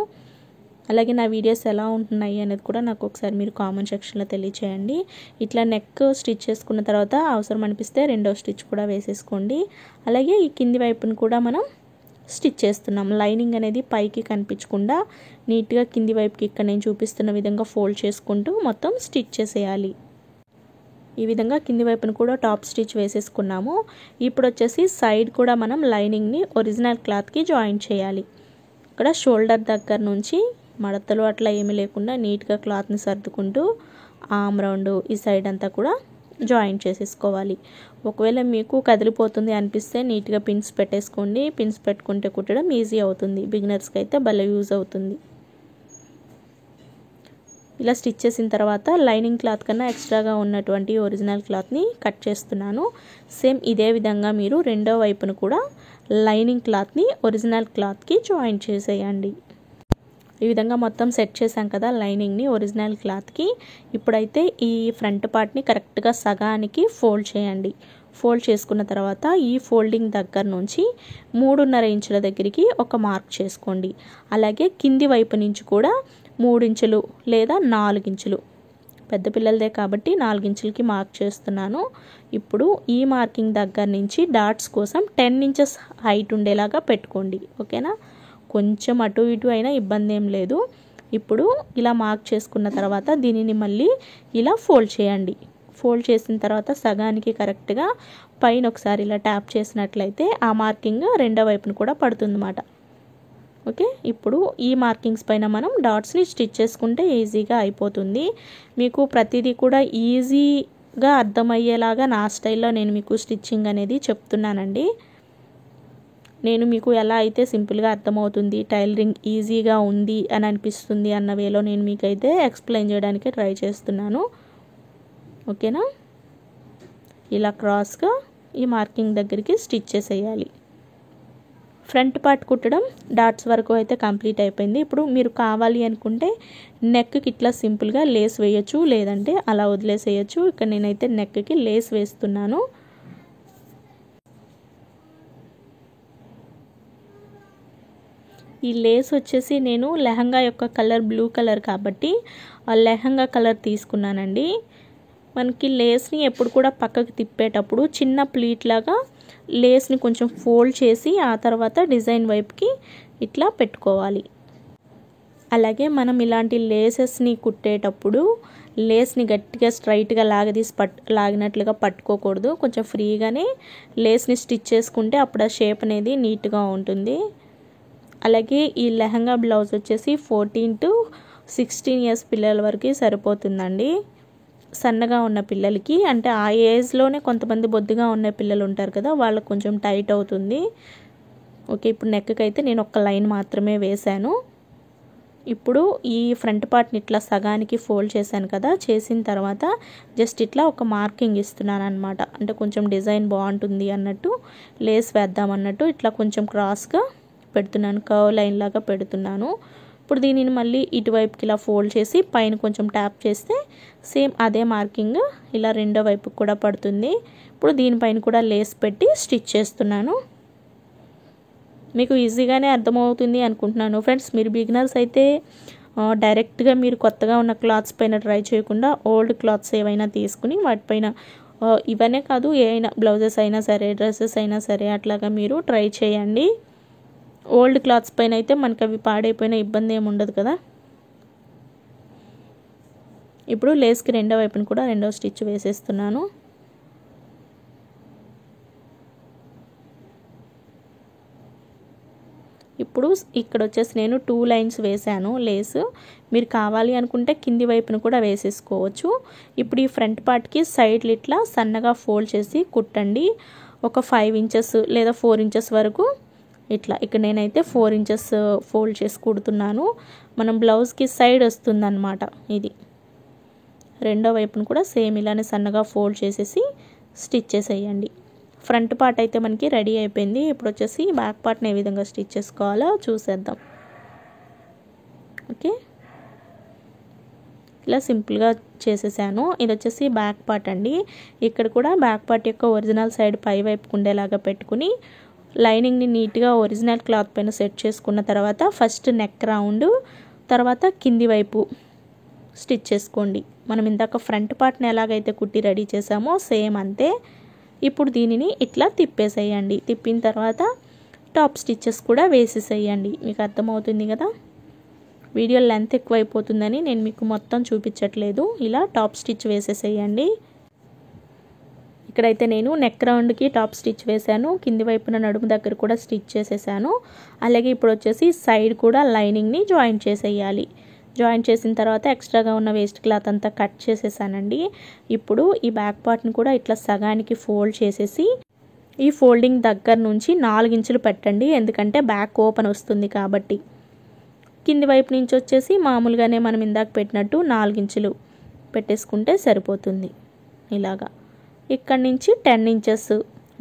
అలాగే నా వీడియోస్ ఎలా ఉంటున్నాయి అనేది కూడా నాకు ఒకసారి మీరు కామెంట్ సెక్షన్లో తెలియచేయండి. ఇట్లా నెక్ స్టిచ్ చేసుకున్న తర్వాత అవసరం అనిపిస్తే రెండో స్టిచ్ కూడా వేసేసుకోండి. అలాగే ఈ కింది వైపును కూడా మనం స్టిచ్ చేస్తున్నాం. లైనింగ్ అనేది పైకి కనిపించకుండా నీట్గా కింది వైపుకి ఇక్కడ నేను చూపిస్తున్న విధంగా ఫోల్డ్ చేసుకుంటూ మొత్తం స్టిచ్ చేసేయాలి. ఈ విధంగా కింది వైపున కూడా టాప్ స్టిచ్ వేసేసుకున్నాము. ఇప్పుడు వచ్చేసి సైడ్ కూడా మనం లైనింగ్ని ఒరిజినల్ క్లాత్కి జాయిన్ చేయాలి. ఇక్కడ షోల్డర్ దగ్గర నుంచి మడతలు అట్లా ఏమీ లేకుండా నీట్గా క్లాత్ని సర్దుకుంటూ ఆర్మ్ రౌండ్ ఈ సైడ్ అంతా కూడా జాయిన్ చేసేసుకోవాలి. ఒకవేళ మీకు కదిలిపోతుంది అనిపిస్తే నీట్గా పిన్స్ పెట్టేసుకోండి. పిన్స్ పెట్టుకుంటే కుట్టడం ఈజీ అవుతుంది. బిగినర్స్కి అయితే భలే యూజ్ అవుతుంది. ఇలా స్టిచ్ చేసిన తర్వాత లైనింగ్ క్లాత్ కన్నా ఎక్స్ట్రాగా ఉన్నటువంటి ఒరిజినల్ క్లాత్ని కట్ చేస్తున్నాను. సేమ్ ఇదే విధంగా మీరు రెండో వైపును కూడా లైనింగ్ క్లాత్ని ఒరిజినల్ క్లాత్కి జాయిన్ చేసేయండి. ఈ విధంగా మొత్తం సెట్ చేసాం కదా లైనింగ్ని ఒరిజినల్ క్లాత్కి. ఇప్పుడైతే ఈ ఫ్రంట్ పార్ట్ని కరెక్ట్గా సగానికి ఫోల్డ్ చేయండి. ఫోల్డ్ చేసుకున్న తర్వాత ఈ ఫోల్డింగ్ దగ్గర నుంచి 3.5 ఇంచుల దగ్గరికి ఒక మార్క్ చేసుకోండి. అలాగే కింది వైపు నుంచి కూడా 3 ఇంచులు లేదా 4 ఇంచులు, పెద్ద పిల్లలదే కాబట్టి 4 ఇంచులకి మార్క్ చేస్తున్నాను. ఇప్పుడు ఈ మార్కింగ్ దగ్గర నుంచి డాట్స్ కోసం 10 ఇంచెస్ హైట్ ఉండేలాగా పెట్టుకోండి. ఓకేనా, కొంచెం అటు ఇటు అయినా ఇబ్బంది ఏం లేదు. ఇప్పుడు ఇలా మార్క్ చేసుకున్న తర్వాత దీనిని మళ్ళీ ఇలా ఫోల్డ్ చేయండి. ఫోల్డ్ చేసిన తర్వాత సగానికి కరెక్ట్గా పైన ఒకసారి ఇలా ట్యాప్ చేసినట్లయితే ఆ మార్కింగ్ రెండో వైపున కూడా పడుతుందన్నమాట. ఓకే, ఇప్పుడు ఈ మార్కింగ్స్ పైన మనం డాట్స్ని స్టిచ్ చేసుకుంటే ఈజీగా అయిపోతుంది. మీకు ప్రతిదీ కూడా ఈజీగా అర్థమయ్యేలాగా నా స్టైల్లో నేను మీకు స్టిచ్చింగ్ అనేది చెప్తున్నానండి. నేను మీకు ఎలా అయితే సింపుల్గా అర్థమవుతుంది, టైలరింగ్ ఈజీగా ఉంది అని అనిపిస్తుంది అన్న వేలో నేను మీకైతే ఎక్స్ప్లెయిన్ చేయడానికి ట్రై చేస్తున్నాను. ఓకేనా, ఇలా క్రాస్గా ఈ మార్కింగ్ దగ్గరికి స్టిచ్ చేసేయాలి. ఫ్రంట్ పార్ట్ కుట్టడం డాట్స్ వరకు అయితే కంప్లీట్ అయిపోయింది. ఇప్పుడు మీరు కావాలి అనుకుంటే నెక్కి ఇట్లా సింపుల్గా లేస్ వేయచ్చు, లేదంటే అలా వదిలేసేయచ్చు. ఇక్కడ నేనైతే నెక్కి లేస్ వేస్తున్నాను. ఈ లేస్ వచ్చేసి నేను లెహంగా యొక్క కలర్ బ్లూ కలర్ కాబట్టి ఆ లెహంగా కలర్ తీసుకున్నానండి. మనకి లేస్ని ఎప్పుడు కూడా పక్కకి తిప్పేటప్పుడు చిన్న ప్లీట్ లాగా లేస్ని కొంచెం ఫోల్డ్ చేసి ఆ తర్వాత డిజైన్ వైపుకి ఇట్లా పెట్టుకోవాలి. అలాగే మనం ఇలాంటి లేసెస్ని కుట్టేటప్పుడు లేస్ని గట్టిగా స్ట్రైట్గా లాగినట్లుగా పట్టుకోకూడదు. కొంచెం ఫ్రీగానే లేస్ని స్టిచ్ చేసుకుంటే అప్పుడు ఆ షేప్ అనేది నీట్గా ఉంటుంది. అలాగే ఈ లెహంగా బ్లౌజ్ వచ్చేసి 14 to 16 ఇయర్స్ పిల్లల వరకు సరిపోతుందండి. సన్నగా ఉన్న పిల్లలకి, అంటే ఆ ఏజ్లోనే కొంతమంది బొద్దుగా ఉన్న పిల్లలు ఉంటారు కదా, వాళ్ళకి కొంచెం టైట్ అవుతుంది. ఓకే, ఇప్పుడు నెక్కి అయితే నేను ఒక లైన్ మాత్రమే వేశాను. ఇప్పుడు ఈ ఫ్రంట్ పార్ట్ని ఇట్లా సగానికి ఫోల్డ్ చేశాను కదా, చేసిన తర్వాత జస్ట్ ఇట్లా ఒక మార్కింగ్ ఇస్తున్నాను అనమాట. అంటే కొంచెం డిజైన్ బాగుంటుంది అన్నట్టు, లేస్ వేద్దాం అన్నట్టు ఇట్లా కొంచెం క్రాస్గా పెడుతున్నాను, కర్వ్ లైన్ లాగా పెడుతున్నాను. ఇప్పుడు దీనిని మళ్ళీ ఇటువైపుకి ఇలా ఫోల్డ్ చేసి పైన కొంచెం ట్యాప్ చేస్తే సేమ్ అదే మార్కింగ్ ఇలా రెండో వైపుకి కూడా పడుతుంది. ఇప్పుడు దీనిపైన కూడా లేస్ పెట్టి స్టిచ్ చేస్తున్నాను. మీకు ఈజీగానే అర్థమవుతుంది అనుకుంటున్నాను ఫ్రెండ్స్. మీరు బిగినర్స్ అయితే డైరెక్ట్గా మీరు కొత్తగా ఉన్న క్లాత్స్ పైన ట్రై చేయకుండా ఓల్డ్ క్లాత్స్ ఏవైనా తీసుకుని వాటిపైన ఇవనే కాదు ఏమైనా బ్లౌజెస్ అయినా సరే, డ్రెస్సెస్ అయినా సరే అట్లాగా మీరు ట్రై చేయండి. ఓల్డ్ క్లాత్స్ పైన అయితే మనకు అవి పాడైపోయిన ఇబ్బంది ఏమి ఉండదు కదా. ఇప్పుడు లేస్కి రెండో వైపున కూడా రెండో స్టిచ్ వేసేస్తున్నాను. ఇప్పుడు ఇక్కడ వచ్చేసి నేను 2 లైన్స్ వేసాను లేస్. మీరు కావాలి అనుకుంటే కింది వైపున కూడా వేసేసుకోవచ్చు. ఇప్పుడు ఈ ఫ్రంట్ పార్ట్కి సైడ్లు ఇట్లా సన్నగా ఫోల్డ్ చేసి కుట్టండి. ఒక 5 ఇంచెస్ లేదా 4 ఇంచెస్ వరకు ఇట్లా. ఇక్కడ నేనైతే 4 ఇంచెస్ ఫోల్డ్ చేసి కుడుతున్నాను. మనం బ్లౌజ్కి సైడ్ వస్తుందన్నమాట. ఇది రెండో వైపును కూడా సేమ్ ఇలానే సన్నగా ఫోల్డ్ చేసేసి స్టిచ్ చేసేయండి. ఫ్రంట్ పార్ట్ అయితే మనకి రెడీ అయిపోయింది. ఇప్పుడు వచ్చేసి బ్యాక్ పార్ట్ని ఏ విధంగా స్టిచ్ చేసుకోవాలో చూసేద్దాం. ఓకే, ఇలా సింపుల్గా చేసేసాను. ఇది వచ్చేసి బ్యాక్ పార్ట్ అండి. ఇక్కడ కూడా బ్యాక్ పార్ట్ యొక్క ఒరిజినల్ సైడ్ పై వైపుకు ఉండేలాగా పెట్టుకుని లైనింగ్ని నీట్గా ఒరిజినల్ క్లాత్ పైన సెట్ చేసుకున్న తర్వాత ఫస్ట్ నెక్ రౌండ్, తర్వాత కింది వైపు స్టిచ్ చేసుకోండి. మనం ఇందాక ఫ్రంట్ పార్ట్ని ఎలాగైతే కుట్టి రెడీ చేసామో సేమ్ అంతే. ఇప్పుడు దీనిని ఇట్లా తిప్పేసేయండి. తిప్పిన తర్వాత టాప్ స్టిచ్చెస్ కూడా వేసేసేయండి. మీకు అర్థమవుతుంది కదా. వీడియో లెంత్ ఎక్కువైపోతుందని నేను మీకు మొత్తం చూపించట్లేదు. ఇలా టాప్ స్టిచ్ వేసేసేయండి. ఇక్కడైతే నేను నెక్ రౌండ్కి టాప్ స్టిచ్ వేశాను, కింది వైపున నడుము దగ్గర కూడా స్టిచ్ చేసేసాను. అలాగే ఇప్పుడు వచ్చేసి సైడ్ కూడా లైనింగ్ని జాయిన్ చేసేయాలి. జాయిన్ చేసిన తర్వాత ఎక్స్ట్రాగా ఉన్న వేస్ట్ క్లాత్ అంతా కట్ చేసేసానండి. ఇప్పుడు ఈ బ్యాక్ పార్ట్ని కూడా ఇట్లా సగానికి ఫోల్డ్ చేసేసి ఈ ఫోల్డింగ్ దగ్గర నుంచి 4 ఇంచులు పెట్టండి, ఎందుకంటే బ్యాక్ ఓపెన్ వస్తుంది కాబట్టి. కింది వైపు నుంచి వచ్చేసి మామూలుగానే మనం ఇందాక పెట్టినట్టు 4 ఇంచులు పెట్టేసుకుంటే సరిపోతుంది. ఇలాగా ఇక్కడ నుంచి 10 ఇంచెస్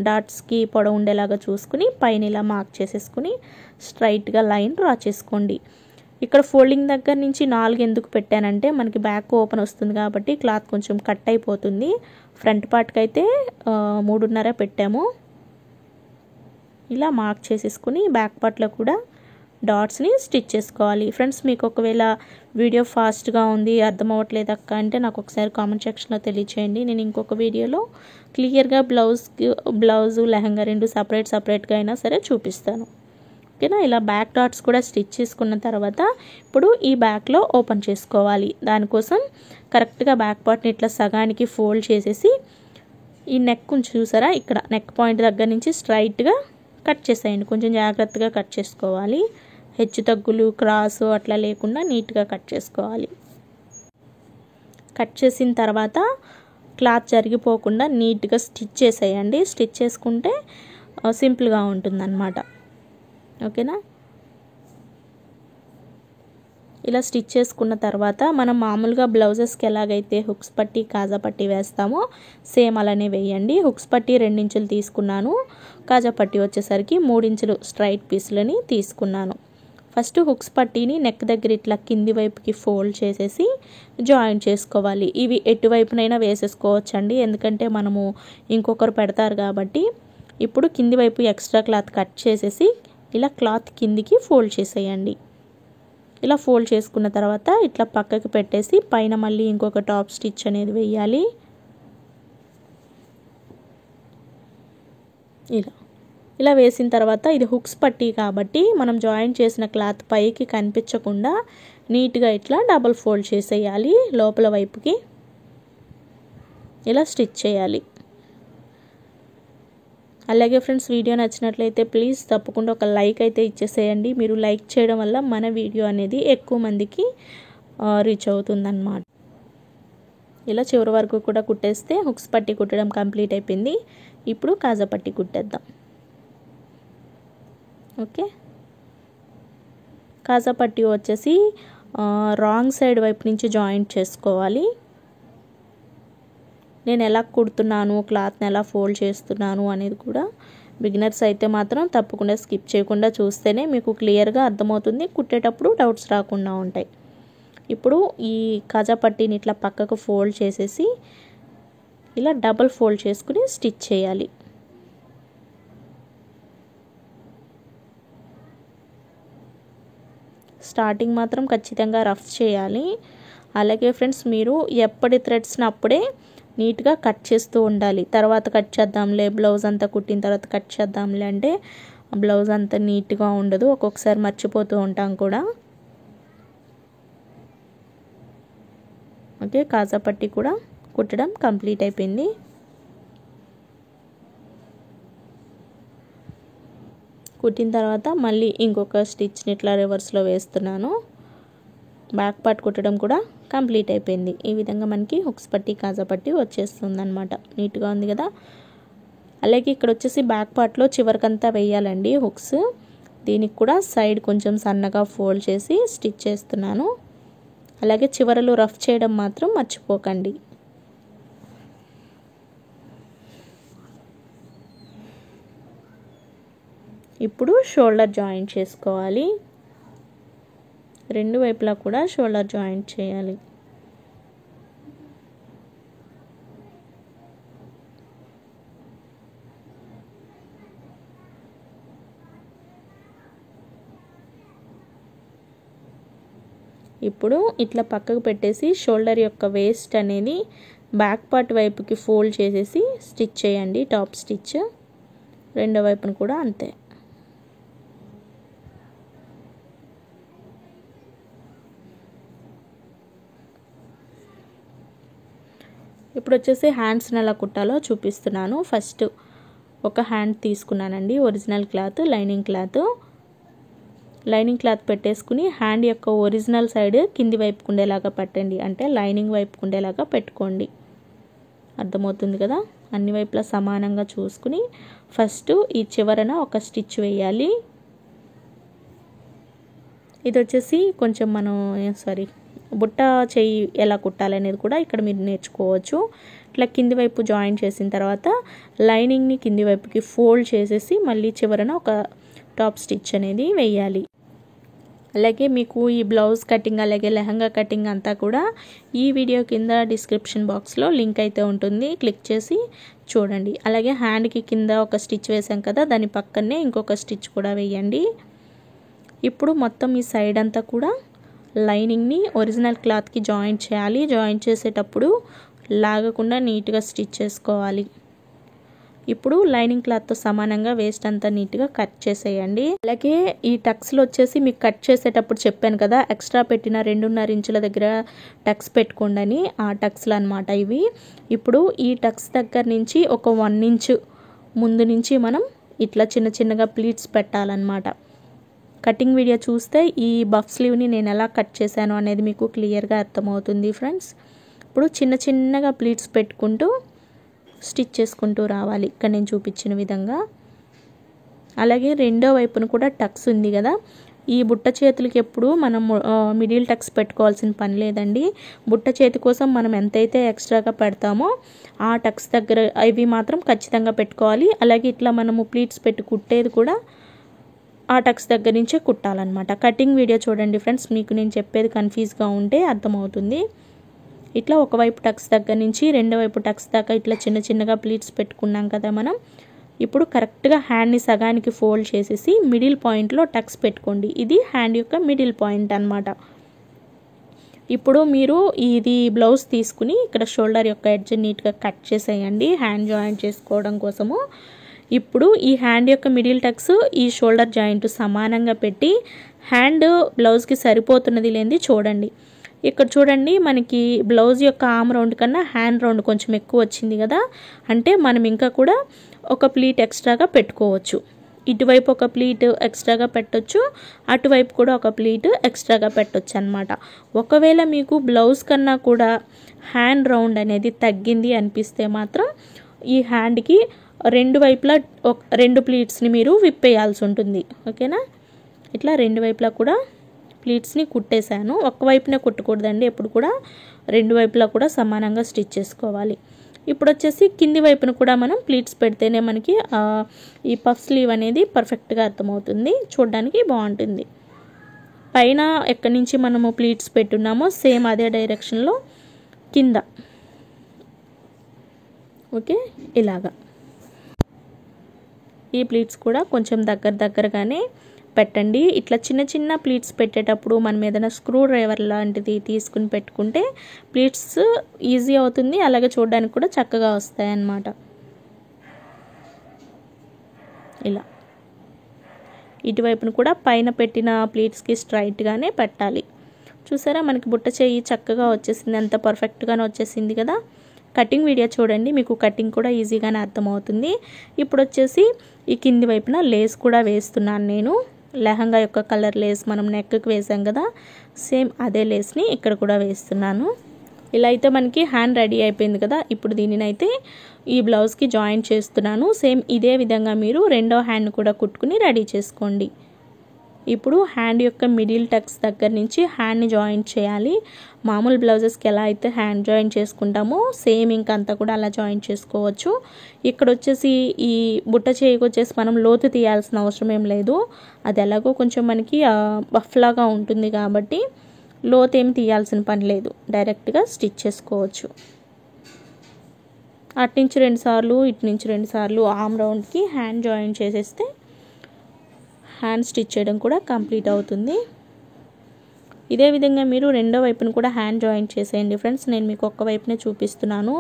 డాట్స్కి పొడవు ఉండేలాగా చూసుకుని పైన ఇలా మార్క్ చేసేసుకుని స్ట్రైట్గా లైన్ డ్రా చేసుకోండి. ఇక్కడ ఫోల్డింగ్ దగ్గర నుంచి 4 ఎందుకు పెట్టానంటే మనకి బ్యాక్ ఓపెన్ వస్తుంది కాబట్టి క్లాత్ కొంచెం కట్ అయిపోతుంది. ఫ్రంట్ పార్ట్కి అయితే 3.5 పెట్టాము. ఇలా మార్క్ చేసేసుకుని బ్యాక్ పార్ట్లో కూడా డాట్స్ని స్టిచ్ చేసుకోవాలి. ఫ్రెండ్స్, మీకు ఒకవేళ వీడియో ఫాస్ట్గా ఉంది, అర్థం అవ్వట్లేదు అక్క అంటే నాకు ఒకసారి కామెంట్ సెక్షన్లో తెలియచేయండి. నేను ఇంకొక వీడియోలో క్లియర్గా బ్లౌజు లెహంగా 2 సపరేట్గా అయినా సరే చూపిస్తాను. ఓకేనా? ఇలా బ్యాక్ డాట్స్ కూడా స్టిచ్ చేసుకున్న తర్వాత ఇప్పుడు ఈ బ్యాక్లో ఓపెన్ చేసుకోవాలి. దానికోసం కరెక్ట్గా బ్యాక్ పార్ట్ని ఇట్లా సగానికి ఫోల్డ్ చేసేసి ఈ నెక్ చూసారా, ఇక్కడ నెక్ పాయింట్ దగ్గర నుంచి స్ట్రైట్గా కట్ చేసేయండి. కొంచెం జాగ్రత్తగా కట్ చేసుకోవాలి. హెచ్చు తగ్గులు క్రాసు అట్లా లేకుండా నీట్గా కట్ చేసుకోవాలి. కట్ చేసిన తర్వాత క్లాత్ జరిగిపోకుండా నీట్గా స్టిచ్ చేసేయండి. స్టిచ్ చేసుకుంటే సింపుల్గా ఉంటుందన్నమాట. ఓకేనా? ఇలా స్టిచ్ చేసుకున్న తర్వాత మనం మామూలుగా బ్లౌజెస్కి ఎలాగైతే హుక్స్ పట్టి కాజా పట్టి వేస్తామో సేమ్ అలానే వేయండి. హుక్స్ పట్టి 2 ఇంచులు తీసుకున్నాను, కాజా పట్టి వచ్చేసరికి 3 ఇంచులు స్ట్రైట్ పీసులని తీసుకున్నాను. ఫస్ట్ హుక్స్ పట్టీని నెక్ దగ్గర ఇట్లా కింది వైపుకి ఫోల్డ్ చేసేసి జాయిన్ చేసుకోవాలి. ఇవి ఎటువైపునైనా వేసేసుకోవచ్చండి, ఎందుకంటే మనము ఇంకొకరు పెడతారు కాబట్టి. ఇప్పుడు కింది వైపు ఎక్స్ట్రా క్లాత్ కట్ చేసేసి ఇలా క్లాత్ కిందికి ఫోల్డ్ చేసేయండి. ఇలా ఫోల్డ్ చేసుకున్న తర్వాత ఇట్లా పక్కకి పెట్టేసి పైన మళ్ళీ ఇంకొక టాప్ స్టిచ్ అనేది వేయాలి. ఇలా వేసిన తర్వాత ఇది హుక్స్ పట్టీ కాబట్టి మనం జాయిన్ చేసిన క్లాత్ పైకి కనిపించకుండా నీట్గా ఇట్లా డబుల్ ఫోల్డ్ చేసేయాలి. లోపల వైపుకి ఇలా స్టిచ్ చేయాలి. అలాగే ఫ్రెండ్స్, వీడియో నచ్చినట్లయితే ప్లీజ్ తప్పకుండా ఒక లైక్ అయితే ఇచ్చేసేయండి. మీరు లైక్ చేయడం వల్ల మన వీడియో అనేది ఎక్కువ మందికి రీచ్ అవుతుందన్నమాట. ఇలా చివరి వరకు కూడా కుట్టేస్తే హుక్స్ పట్టి కుట్టడం కంప్లీట్ అయిపోయింది. ఇప్పుడు కాజా పట్టి కుట్టేద్దాం. ఓకే, కాజా పట్టి వచ్చేసి రాంగ్ సైడ్ వైపు నుంచి జాయింట్ చేసుకోవాలి. నేను ఎలా కుడుతున్నాను, క్లాత్ని ఎలా ఫోల్డ్ చేస్తున్నాను అనేది కూడా బిగినర్స్ అయితే మాత్రం తప్పకుండా స్కిప్ చేయకుండా చూస్తేనే మీకు క్లియర్గా అర్థమవుతుంది. కుట్టేటప్పుడు డౌట్స్ రాకుండా ఉంటాయి. ఇప్పుడు ఈ కాజా పట్టీని ఇట్లా పక్కకు ఫోల్డ్ చేసేసి ఇలా డబుల్ ఫోల్డ్ చేసుకుని స్టిచ్ చేయాలి. స్టార్టింగ్ మాత్రం ఖచ్చితంగా రఫ్ చేయాలి. అలాగే ఫ్రెండ్స్, మీరు ఎప్పటి థ్రెడ్స్ని అప్పుడే నీట్గా కట్ చేస్తూ ఉండాలి. తర్వాత కట్ చేద్దాంలే, బ్లౌజ్ అంతా కుట్టిన తర్వాత కట్ చేద్దాంలే అంటే బ్లౌజ్ అంతా నీట్గా ఉండదు, ఒక్కొక్కసారి మర్చిపోతూ ఉంటాం కూడా. ఓకే, కాజా పట్టి కూడా కుట్టడం కంప్లీట్ అయిపోయింది. కుట్టిన తర్వాత మళ్ళీ ఇంకొక స్టిచ్ని ఇట్లా రివర్స్లో వేస్తున్నాను. బ్యాక్ పార్ట్ కుట్టడం కూడా కంప్లీట్ అయిపోయింది. ఈ విధంగా మనకి హుక్స్ పట్టి కాజా పట్టి వచ్చేస్తుంది అనమాట. నీట్గా ఉంది కదా. అలాగే ఇక్కడ వచ్చేసి బ్యాక్ పార్ట్లో చివరికంతా వేయాలండి హుక్స్. దీనికి కూడా సైడ్ కొంచెం సన్నగా ఫోల్డ్ చేసి స్టిచ్ చేస్తున్నాను. అలాగే చివరలు రఫ్ చేయడం మాత్రం మర్చిపోకండి. ఇప్పుడు షోల్డర్ జాయింట్ చేసుకోవాలి. 2 వైపులా కూడా షోల్డర్ జాయింట్ చేయాలి. ఇప్పుడు ఇట్లా పక్కకు పెట్టేసి షోల్డర్ యొక్క వేస్ట్ అనేది బ్యాక్ పార్ట్ వైపుకి ఫోల్డ్ చేసేసి స్టిచ్ చేయండి. టాప్ స్టిచ్ రెండో వైపును కూడా అంతే. ఇప్పుడు వచ్చేసి హ్యాండ్స్ని ఎలా కుట్టాలో చూపిస్తున్నాను. ఫస్ట్ ఒక హ్యాండ్ తీసుకున్నానండి, ఒరిజినల్ క్లాత్, లైనింగ్ క్లాత్ పెట్టేసుకుని హ్యాండ్ యొక్క ఒరిజినల్ సైడ్ కింది వైపుకు ఉండేలాగా పట్టండి, అంటే లైనింగ్ వైపుకు ఉండేలాగా పెట్టుకోండి. అర్థమవుతుంది కదా. అన్ని వైపులా సమానంగా చూసుకుని ఫస్ట్ ఈ చివరన ఒక స్టిచ్ వేయాలి. ఇది వచ్చేసి కొంచెం మనం బుట్ట చేయి ఎలా కుట్టాలనేది కూడా ఇక్కడ మీరు నేర్చుకోవచ్చు. ఇట్లా కింది వైపు జాయిన్ చేసిన తర్వాత లైనింగ్ని కింది వైపుకి ఫోల్డ్ చేసేసి మళ్ళీ చివరన ఒక టాప్ స్టిచ్ అనేది వేయాలి. అలాగే మీకు ఈ బ్లౌజ్ కటింగ్ అలాగే లెహంగా కటింగ్ అంతా కూడా ఈ వీడియో కింద డిస్క్రిప్షన్ బాక్స్లో లింక్ అయితే ఉంటుంది, క్లిక్ చేసి చూడండి. అలాగే హ్యాండ్కి కింద ఒక స్టిచ్ వేసాం కదా, దాని పక్కనే ఇంకొక స్టిచ్ కూడా వేయండి. ఇప్పుడు మొత్తం ఈ సైడ్ అంతా కూడా లైనింగ్ని ఒరిజినల్ క్లాత్కి జాయిన్ చేయాలి. జాయిన్ చేసేటప్పుడు లాగకుండా నీట్గా స్టిచ్ చేసుకోవాలి. ఇప్పుడు లైనింగ్ క్లాత్తో సమానంగా వేస్ట్ అంతా నీట్గా కట్ చేసేయండి. అలాగే ఈ టక్స్లో వచ్చేసి మీకు కట్ చేసేటప్పుడు చెప్పాను కదా, ఎక్స్ట్రా పెట్టిన 2.5 ఇంచుల దగ్గర టక్స్ పెట్టుకోండి అని, ఆ టక్స్లు అనమాట ఇవి. ఇప్పుడు ఈ టక్స్ దగ్గర నుంచి ఒక 1 ఇంచు ముందు నుంచి మనం ఇట్లా చిన్న చిన్నగా ప్లీట్స్ పెట్టాలన్నమాట. కటింగ్ వీడియో చూస్తే ఈ బఫ్ స్లీవ్ని నేను ఎలా కట్ చేశాను అనేది మీకు క్లియర్గా అర్థమవుతుంది ఫ్రెండ్స్. ఇప్పుడు చిన్న చిన్నగా ప్లీట్స్ పెట్టుకుంటూ స్టిచ్ చేసుకుంటూ రావాలి ఇక్కడ నేను చూపించిన విధంగా. అలాగే రెండో వైపున కూడా టక్స్ ఉంది కదా, ఈ బుట్ట చేతులకి ఎప్పుడు మనం మిడిల్ టక్స్ పెట్టుకోవాల్సిన పని లేదండి. బుట్ట చేతి కోసం మనం ఎంతైతే ఎక్స్ట్రాగా పెడతామో ఆ టక్స్ దగ్గర ఇవి మాత్రం ఖచ్చితంగా పెట్టుకోవాలి. అలాగే ఇట్లా మనము ప్లీట్స్ పెట్టి కుట్టేది కూడా ఆ టక్స్ దగ్గర నుంచే కుట్టాలన్నమాట. కటింగ్ వీడియో చూడండి ఫ్రెండ్స్, మీకు నేను చెప్పేది కన్ఫ్యూజ్గా ఉంటే అర్థమవుతుంది. ఇట్లా ఒకవైపు టక్స్ దగ్గర నుంచి రెండో వైపు టక్స్ దాకా ఇట్లా చిన్న చిన్నగా ప్లీట్స్ పెట్టుకున్నాం కదా మనం. ఇప్పుడు కరెక్ట్గా హ్యాండ్ని సగానికి ఫోల్డ్ చేసేసి మిడిల్ పాయింట్లో టక్స్ పెట్టుకోండి. ఇది హ్యాండ్ యొక్క మిడిల్ పాయింట్ అన్నమాట. ఇప్పుడు మీరు ఇది బ్లౌజ్ తీసుకుని ఇక్కడ షోల్డర్ యొక్క ఎడ్జ్ నీట్గా కట్ చేసేయండి హ్యాండ్ జాయింట్ చేసుకోవడం కోసము. ఇప్పుడు ఈ హ్యాండ్ యొక్క మిడిల్ టక్స్ ఈ షోల్డర్ జాయింట్ సమానంగా పెట్టి హ్యాండ్ బ్లౌజ్కి సరిపోతున్నది లేనిది చూడండి. ఇక్కడ చూడండి, మనకి బ్లౌజ్ యొక్క ఆర్మ్ రౌండ్ కన్నా హ్యాండ్ రౌండ్ కొంచెం ఎక్కువ వచ్చింది కదా, అంటే మనం ఇంకా కూడా ఒక ప్లీట్ ఎక్స్ట్రాగా పెట్టుకోవచ్చు. ఇటువైపు ఒక ప్లీట్ ఎక్స్ట్రాగా పెట్టొచ్చు, అటువైపు కూడా ఒక ప్లీట్ ఎక్స్ట్రాగా పెట్టొచ్చు అన్నమాట. ఒకవేళ మీకు బ్లౌజ్ కన్నా కూడా హ్యాండ్ రౌండ్ అనేది తగ్గింది అనిపిస్తే మాత్రం ఈ హ్యాండ్కి రెండు వైపులా 2 ప్లీట్స్ని మీరు విప్పేయాల్సి ఉంటుంది. ఓకేనా. ఇట్లా రెండు వైపులా కూడా ప్లీట్స్ని కుట్టేశాను. ఒకవైపునే కుట్టకూడదండి, ఎప్పుడు కూడా రెండు వైపులా కూడా సమానంగా స్టిచ్ చేసుకోవాలి. ఇప్పుడు వచ్చేసి కింది వైపున కూడా మనం ప్లీట్స్ పెడితేనే మనకి ఈ పఫ్ స్లీవ్ అనేది పర్ఫెక్ట్గా అర్థమవుతుంది, చూడడానికి బాగుంటుంది. పైన ఎక్కడి నుంచి మనము ప్లీట్స్ పెట్టున్నామో సేమ్ అదే డైరెక్షన్లో కింద ఓకే ఇలాగా ఈ ప్లీట్స్ కూడా కొంచెం దగ్గరగానే పెట్టండి. ఇట్లా చిన్న చిన్న ప్లీట్స్ పెట్టేటప్పుడు మనం ఏదైనా స్క్రూ డ్రైవర్ లాంటిది తీసుకుని పెట్టుకుంటే ప్లీట్స్ ఈజీ అవుతుంది, అలాగే చూడడానికి కూడా చక్కగా వస్తాయి అన్నమాట. ఇలా ఇటువైపును కూడా పైన పెట్టిన ప్లీట్స్కి స్ట్రైట్గానే పెట్టాలి. చూసారా, మనకి బుట్ట చేయి చక్కగా వచ్చేసింది, అంత పర్ఫెక్ట్గానే వచ్చేసింది కదా. కటింగ్ వీడియో చూడండి, మీకు కటింగ్ కూడా ఈజీగానే అర్థమవుతుంది. ఇప్పుడు వచ్చేసి ఈ కింది వైపున లేస్ కూడా వేస్తున్నాను నేను. లెహంగా యొక్క కలర్ లేస్ మనం నెక్కి వేసాం కదా, సేమ్ అదే లేస్ని ఇక్కడ కూడా వేస్తున్నాను. ఇలా అయితే మనకి హ్యాండ్ రెడీ అయిపోయింది కదా. ఇప్పుడు దీనిని అయితే ఈ బ్లౌజ్కి జాయిన్ చేస్తున్నాను. సేమ్ ఇదే విధంగా మీరు రెండో హ్యాండ్ కూడా కుట్టుకుని రెడీ చేసుకోండి. ఇప్పుడు హ్యాండ్ యొక్క మిడిల్ టక్స్ దగ్గర నుంచి హ్యాండ్ని జాయిన్ చేయాలి. మామూలు బ్లౌజెస్కి ఎలా అయితే హ్యాండ్ జాయిన్ చేసుకుంటామో సేమ్ ఇంకంతా కూడా అలా జాయిన్ చేసుకోవచ్చు. ఇక్కడ వచ్చేసి ఈ బుట్ట చేయికి వచ్చేసి మనం లోతు తీయాల్సిన అవసరం ఏం లేదు, అది ఎలాగో కొంచెం మనకి బఫ్లాగా ఉంటుంది కాబట్టి లోతు ఏమి తీయాల్సిన పని లేదు, డైరెక్ట్గా స్టిచ్ చేసుకోవచ్చు. అటు నుంచి 2 సార్లు ఇటు నుంచి 2 సార్లు ఆర్మ్ రౌండ్కి హ్యాండ్ జాయిన్ చేసేస్తే హ్యాండ్ స్టిచ్ చేయడం కూడా కంప్లీట్ అవుతుంది. ఇదే విధంగా మీరు రెండో వైపును కూడా హ్యాండ్ జాయిన్ చేసేయండి ఫ్రెండ్స్. నేను మీకు ఒక్క వైపునే చూపిస్తున్నాను,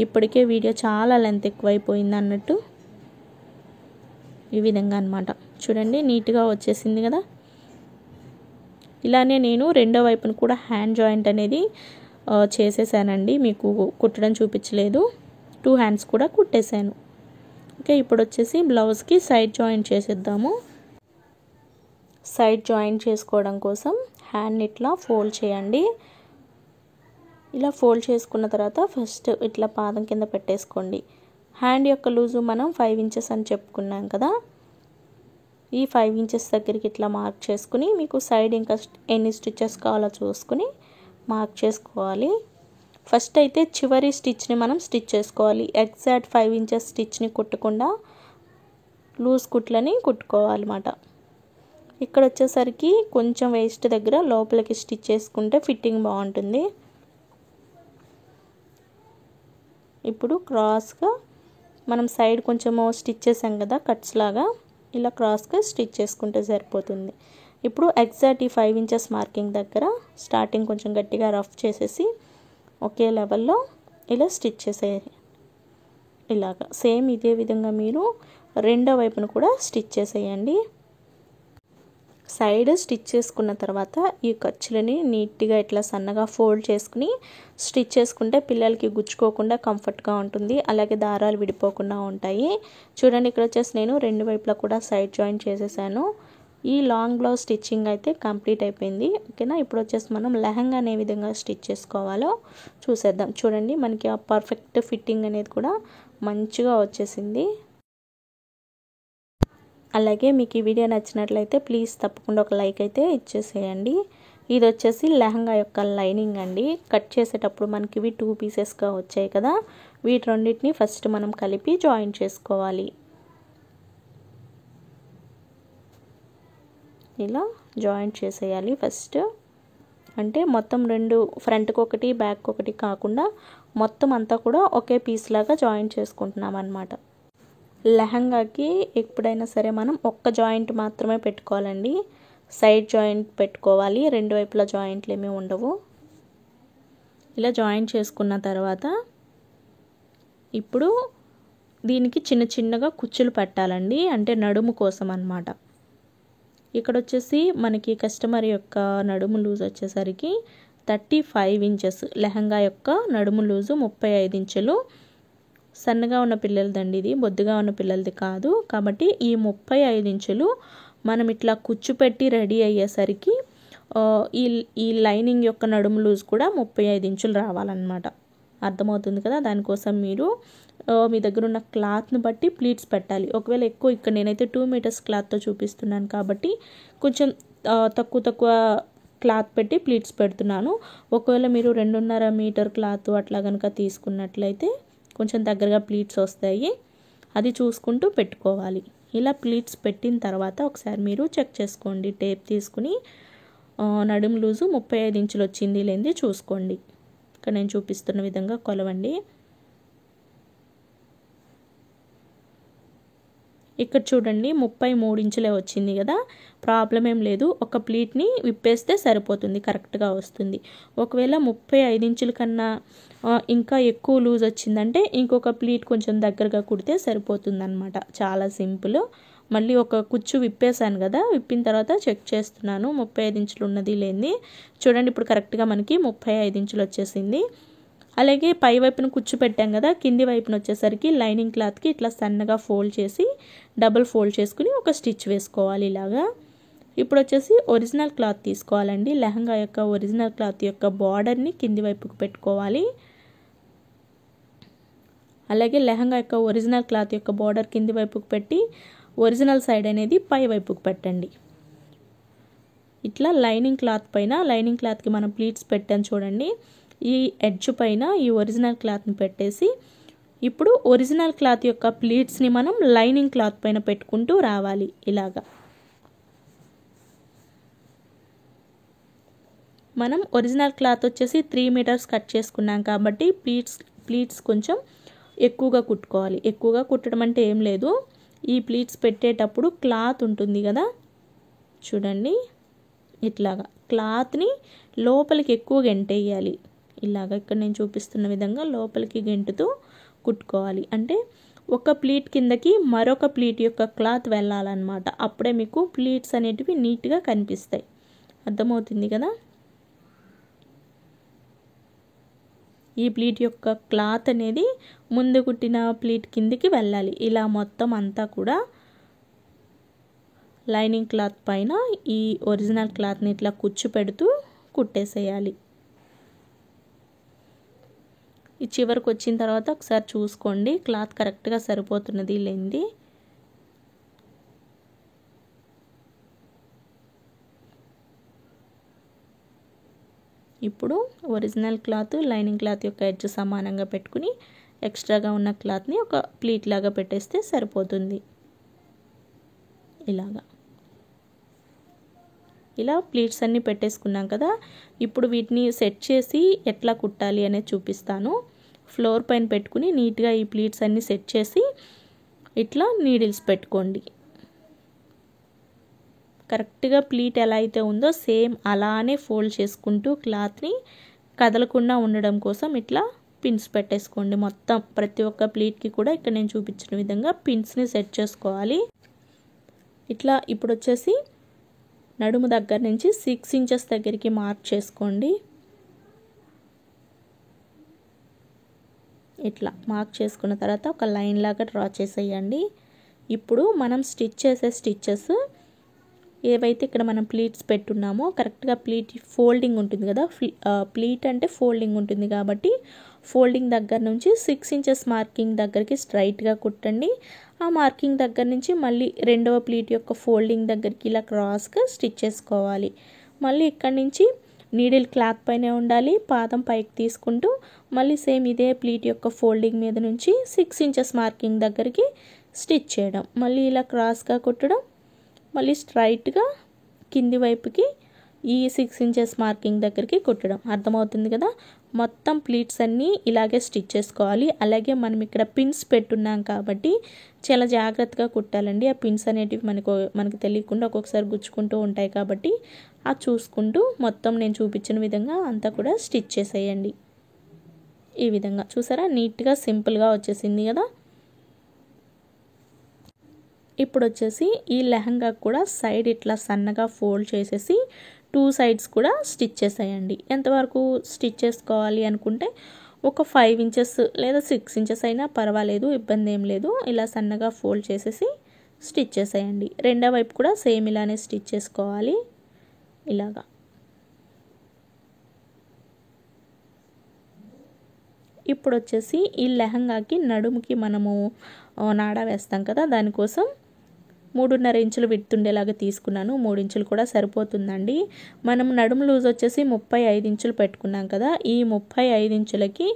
ఇప్పటికే వీడియో చాలా లెంత్ ఎక్కువైపోయింది అన్నట్టు. ఈ విధంగా అన్నమాట. చూడండి, నీట్గా వచ్చేసింది కదా. ఇలానే నేను రెండో వైపును కూడా హ్యాండ్ జాయింట్ అనేది చేసేసానండి, మీకు కుట్టడం చూపించలేదు. 2 హ్యాండ్స్ కూడా కుట్టేశాను. ఓకే, ఇప్పుడు వచ్చేసి బ్లౌజ్కి సైడ్ జాయింట్ చేసేద్దాము. సైడ్ జాయింట్ చేసుకోవడం కోసం హ్యాండ్ ఇట్లా ఫోల్డ్ చేయండి. ఇలా ఫోల్డ్ చేసుకున్న తర్వాత ఫస్ట్ ఇట్లా పాదం కింద పెట్టేసుకోండి. హ్యాండ్ యొక్క లూజు మనం 5 ఇంచెస్ అని చెప్పుకున్నాం కదా, ఈ 5 ఇంచెస్ దగ్గరికి ఇట్లా మార్క్ చేసుకుని మీకు సైడ్ ఇంకా ఎన్ని స్టిచెస్ కావాలో చూసుకుని మార్క్ చేసుకోవాలి. ఫస్ట్ అయితే చివరి స్టిచ్ని మనం స్టిచ్ చేసుకోవాలి. ఎగ్జాక్ట్ 5 ఇంచెస్ స్టిచ్ని కుట్టకుండా లూజ్ కుట్లని కుట్టుకోవాలన్నమాట. ఇక్కడ వచ్చేసరికి కొంచెం వేస్ట్ దగ్గర లోపలికి స్టిచ్ చేసుకుంటే ఫిట్టింగ్ బాగుంటుంది. ఇప్పుడు క్రాస్గా మనం సైడ్ కొంచెము స్టిచ్ చేసాం కదా కట్స్ లాగా, ఇలా క్రాస్గా స్టిచ్ చేసుకుంటే సరిపోతుంది. ఇప్పుడు ఎగ్జాక్ట్ ఈ 5 ఇంచెస్ మార్కింగ్ దగ్గర స్టార్టింగ్ కొంచెం గట్టిగా రఫ్ చేసేసి ఒకే లెవెల్లో ఇలా స్టిచ్ చేసేయాలి. ఇలాగా సేమ్ ఇదే విధంగా మీరు రెండో వైపును కూడా స్టిచ్ చేసేయండి. సైడ్ స్టిచ్ చేసుకున్న తర్వాత ఈ ఖర్చులని నీట్గా ఇట్లా సన్నగా ఫోల్డ్ చేసుకుని స్టిచ్ చేసుకుంటే పిల్లలకి గుచ్చుకోకుండా కంఫర్ట్గా ఉంటుంది, అలాగే దారాలు విడిపోకుండా ఉంటాయి. చూడండి, ఇక్కడ వచ్చేసి నేను రెండు వైపులా కూడా సైడ్ జాయింట్ చేసేసాను. ఈ లాంగ్ బ్లౌజ్ స్టిచ్చింగ్ అయితే కంప్లీట్ అయిపోయింది. ఓకేనా, ఇప్పుడు వచ్చేసి మనం లెహంగా ఏ విధంగా స్టిచ్ చేసుకోవాలో చూసేద్దాం. చూడండి, మనకి ఆ పర్ఫెక్ట్ ఫిట్టింగ్ అనేది కూడా మంచిగా వచ్చేసింది. అలాగే మీకు ఈ వీడియో నచ్చినట్లయితే ప్లీజ్ తప్పకుండా ఒక లైక్ అయితే ఇచ్చేసేయండి. ఇది వచ్చేసి లెహంగా యొక్క లైనింగ్ అండి. కట్ చేసేటప్పుడు మనకి ఇవి 2 పీసెస్గా వచ్చాయి కదా, వీటి రెండింటిని ఫస్ట్ మనం కలిపి జాయిన్ చేసుకోవాలి. ఇలా జాయింట్ చేసేయాలి ఫస్ట్. అంటే మొత్తం రెండు, ఫ్రంట్కి ఒకటి బ్యాక్ ఒకటి కాకుండా మొత్తం అంతా కూడా ఒకే పీస్ లాగా జాయింట్ చేసుకుంటున్నాం అన్నమాట. లెహంగాకి ఎప్పుడైనా సరే మనం ఒక్క జాయింట్ మాత్రమే పెట్టుకోవాలండి, సైడ్ జాయింట్ పెట్టుకోవాలి, రెండు వైపులా జాయింట్లు ఏమీ ఉండవు. ఇలా జాయింట్ చేసుకున్న తర్వాత ఇప్పుడు దీనికి చిన్న చిన్నగా కుచ్చులు పెట్టాలండి, అంటే నడుము కోసం అన్నమాట. ఇక్కడ వచ్చేసి మనకి కస్టమర్ యొక్క నడుము లూజ్ వచ్చేసరికి 35 ఇంచెస్, లెహంగా యొక్క నడుము లూజు 35 ఇంచులు. సన్నగా ఉన్న పిల్లలదండి ఇది, బొద్దుగా ఉన్న పిల్లలది కాదు. కాబట్టి ఈ 35 ఇంచులు మనం ఇట్లా కుచ్చు పెట్టి రెడీ అయ్యేసరికి ఈ లైనింగ్ యొక్క నడుము లూజ్ కూడా 35 ఇంచులు రావాలన్నమాట. అర్థమవుతుంది కదా, దానికోసం మీరు మీ దగ్గర ఉన్న క్లాత్ని బట్టి ప్లీట్స్ పెట్టాలి. ఒకవేళ ఎక్కువ, ఇక్కడ నేనైతే 2 మీటర్స్ క్లాత్తో చూపిస్తున్నాను కాబట్టి కొంచెం తక్కువ క్లాత్ పెట్టి ప్లీట్స్ పెడుతున్నాను. ఒకవేళ మీరు 2.5 మీటర్ క్లాత్ అట్లా కనుక తీసుకున్నట్లయితే కొంచెం దగ్గరగా ప్లీట్స్ వస్తాయి, అది చూసుకుంటూ పెట్టుకోవాలి. ఇలా ప్లీట్స్ పెట్టిన తర్వాత ఒకసారి మీరు చెక్ చేసుకోండి, టేప్ తీసుకుని నడుము లూజు 35 ఇంచులు వచ్చింది లేనిది చూసుకోండి. ఇక్కడ నేను చూపిస్తున్న విధంగా కొలవండి. ఇక్కడ చూడండి 33 ఇంచులే వచ్చింది కదా, ప్రాబ్లం ఏం లేదు. ఒక ప్లీట్ని విప్పేస్తే సరిపోతుంది, కరెక్ట్గా వస్తుంది. ఒకవేళ 35 ఇంచుల కన్నా ఇంకా ఎక్కువ లూజ్ వచ్చిందంటే ఇంకొక ప్లీట్ కొంచెం దగ్గరగా కుడితే సరిపోతుంది అన్నమాట. చాలా సింపుల్. మళ్ళీ ఒక కుచ్చు విప్పేసాను కదా, విప్పిన తర్వాత చెక్ చేస్తున్నాను 35 ఇంచులు ఉన్నది లేనిది. చూడండి, ఇప్పుడు కరెక్ట్గా మనకి 35 ఇంచులు వచ్చేసింది. అలాగే పై వైపున కుచ్చు పెట్టాం కదా, కింది వైపున వచ్చేసరికి లైనింగ్ క్లాత్కి ఇట్లా సన్నగా ఫోల్డ్ చేసి డబుల్ ఫోల్డ్ చేసుకుని ఒక స్టిచ్ వేసుకోవాలి ఇలాగా. ఇప్పుడు వచ్చేసి ఒరిజినల్ క్లాత్ తీసుకోవాలండి. లెహంగా యొక్క ఒరిజినల్ క్లాత్ యొక్క బార్డర్ని కింది వైపుకు పెట్టుకోవాలి. అలాగే లెహంగా యొక్క ఒరిజినల్ క్లాత్ యొక్క బార్డర్ కింది వైపుకు పెట్టి ఒరిజినల్ సైడ్ అనేది పై వైపుకు పెట్టండి. ఇట్లా లైనింగ్ క్లాత్ పైన, లైనింగ్ క్లాత్కి మనం ప్లీట్స్ పెట్టాం చూడండి, ఈ ఎడ్జ్ పైన ఈ ఒరిజినల్ క్లాత్ని పెట్టేసి ఇప్పుడు ఒరిజినల్ క్లాత్ యొక్క ప్లీట్స్ని మనం లైనింగ్ క్లాత్ పైన పెట్టుకుంటూ రావాలి ఇలాగా. మనం ఒరిజినల్ క్లాత్ వచ్చేసి 3 మీటర్స్ కట్ చేసుకున్నాం కాబట్టి ప్లీట్స్ కొంచెం ఎక్కువగా కుట్టుకోవాలి. ఎక్కువగా కుట్టడం అంటే ఏం లేదు, ఈ ప్లీట్స్ పెట్టేటప్పుడు క్లాత్ ఉంటుంది కదా, చూడండి ఇట్లాగా క్లాత్ని లోపలికి ఎక్కువ గెంటేయాలి. ఇలాగ ఇక్కడ నేను చూపిస్తున్న విధంగా లోపలికి గెంటుతూ కుట్టుకోవాలి. అంటే ఒక ప్లీట్ కిందకి మరొక ప్లీట్ యొక్క క్లాత్ వెళ్ళాలన్నమాట. అప్పుడే మీకు ప్లీట్స్ అనేటివి నీట్గా కనిపిస్తాయి. అర్థమవుతుంది కదా. ఈ ప్లీట్ యొక్క క్లాత్ అనేది ముందు కుట్టిన ప్లీట్ కిందికి వెళ్ళాలి. ఇలా మొత్తం అంతా కూడా లైనింగ్ క్లాత్ పైన ఈ ఒరిజినల్ క్లాత్ని ఇట్లా కుచ్చు పెడుతూ కుట్టేసేయాలి. ఈ చివరికి వచ్చిన తర్వాత ఒకసారి చూసుకోండి క్లాత్ కరెక్ట్గా సరిపోతున్నది లేనిది. ఇప్పుడు ఒరిజినల్ క్లాత్ లైనింగ్ క్లాత్ యొక్క ఎడ్జ్ సమానంగా పెట్టుకుని ఎక్స్ట్రాగా ఉన్న క్లాత్ని ఒక ప్లీట్ లాగా పెట్టేస్తే సరిపోతుంది. ఇలా ప్లీట్స్ అన్నీ పెట్టేసుకున్నాం కదా. ఇప్పుడు వీటిని సెట్ చేసి ఎట్లా కుట్టాలి అనేది చూపిస్తాను. ఫ్లోర్ పైన పెట్టుకుని నీట్గా ఈ ప్లీట్స్ అన్నీ సెట్ చేసి ఇట్లా నీడిల్స్ పెట్టుకోండి. కరెక్ట్గా ప్లీట్ ఎలా అయితే ఉందో సేమ్ అలానే ఫోల్డ్ చేసుకుంటూ క్లాత్ని కదలకుండా ఉండడం కోసం ఇట్లా పిన్స్ పెట్టేసుకోండి. మొత్తం ప్రతి ఒక్క ప్లీట్కి కూడా ఇక్కడ నేను చూపించిన విధంగా పిన్స్ని సెట్ చేసుకోవాలి. ఇట్లా ఇప్పుడు వచ్చేసి నడుము దగ్గర నుంచి 6 ఇంచెస్ దగ్గరికి మార్క్ చేసుకోండి. ఇట్లా మార్క్ చేసుకున్న తర్వాత ఒక లైన్ లాగా డ్రా చేసేయండి. ఇప్పుడు మనం స్టిచ్ చేసే స్టిచ్చెస్ ఏవైతే ఇక్కడ మనం ప్లీట్స్ పెట్టున్నామో కరెక్ట్గా ప్లీట్ ఫోల్డింగ్ ఉంటుంది కదా, ప్లీట్ అంటే ఫోల్డింగ్ ఉంటుంది కాబట్టి ఫోల్డింగ్ దగ్గర నుంచి 6 ఇంచెస్ మార్కింగ్ దగ్గరికి స్ట్రైట్గా కుట్టండి. ఆ మార్కింగ్ దగ్గర నుంచి మళ్ళీ రెండవ ప్లీట్ యొక్క ఫోల్డింగ్ దగ్గరికి ఇలా క్రాస్గా స్టిచ్ చేసుకోవాలి. మళ్ళీ ఇక్కడ నుంచి నీడిల్ క్లాత్ పైనే ఉండాలి, పాదం పైకి తీసుకుంటూ మళ్ళీ సేమ్ ఇదే ప్లీట్ యొక్క ఫోల్డింగ్ మీద నుంచి 6 ఇంచెస్ మార్కింగ్ దగ్గరికి స్టిచ్ చేయడం, మళ్ళీ ఇలా క్రాస్గా కుట్టడం, మళ్ళీ స్ట్రైట్గా కింది వైపుకి ఈ 6 ఇంచెస్ మార్కింగ్ దగ్గరికి కుట్టడం. అర్థమవుతుంది కదా. మొత్తం ప్లీట్స్ అన్నీ ఇలాగే స్టిచ్ చేసుకోవాలి. అలాగే మనం ఇక్కడ పిన్స్ పెట్టున్నాం కాబట్టి చాలా జాగ్రత్తగా కుట్టాలండి. ఆ పిన్స్ అనేటివి మనకు తెలియకుండా ఒక్కొక్కసారి గుచ్చుకుంటూ ఉంటాయి కాబట్టి అది చూసుకుంటూ మొత్తం నేను చూపించిన విధంగా అంతా కూడా స్టిచ్ చేసేయండి. ఈ విధంగా చూసారా నీట్గా సింపుల్గా వచ్చేసింది కదా. ఇప్పుడు వచ్చేసి ఈ లెహంగా కూడా సైడ్ ఇట్లా సన్నగా ఫోల్డ్ చేసేసి 2 సైడ్స్ కూడా స్టిచ్ చేసేయండి. ఎంతవరకు స్టిచ్ చేసుకోవాలి అనుకుంటే ఒక 5 ఇంచెస్ లేదా 6 ఇంచెస్ అయినా పర్వాలేదు, ఇబ్బంది ఏం లేదు. ఇలా సన్నగా ఫోల్డ్ చేసేసి స్టిచ్ చేసేయండి. రెండో వైపు కూడా సేమ్ ఇలానే స్టిచ్ చేసుకోవాలి. ఇలాగా ఇప్పుడు వచ్చేసి ఈ లెహంగాకి నడుముకి మనము నాడా వేస్తాం కదా, దానికోసం 3.5 ఇంచులు విడ్త్ ఉండేలాగా తీసుకున్నాను. 3 ఇంచులు కూడా సరిపోతుందండి. మనం నడుము లూజ్ వచ్చేసి 35 ఇంచులు పెట్టుకున్నాం కదా, ఈ 35 ఇంచులకి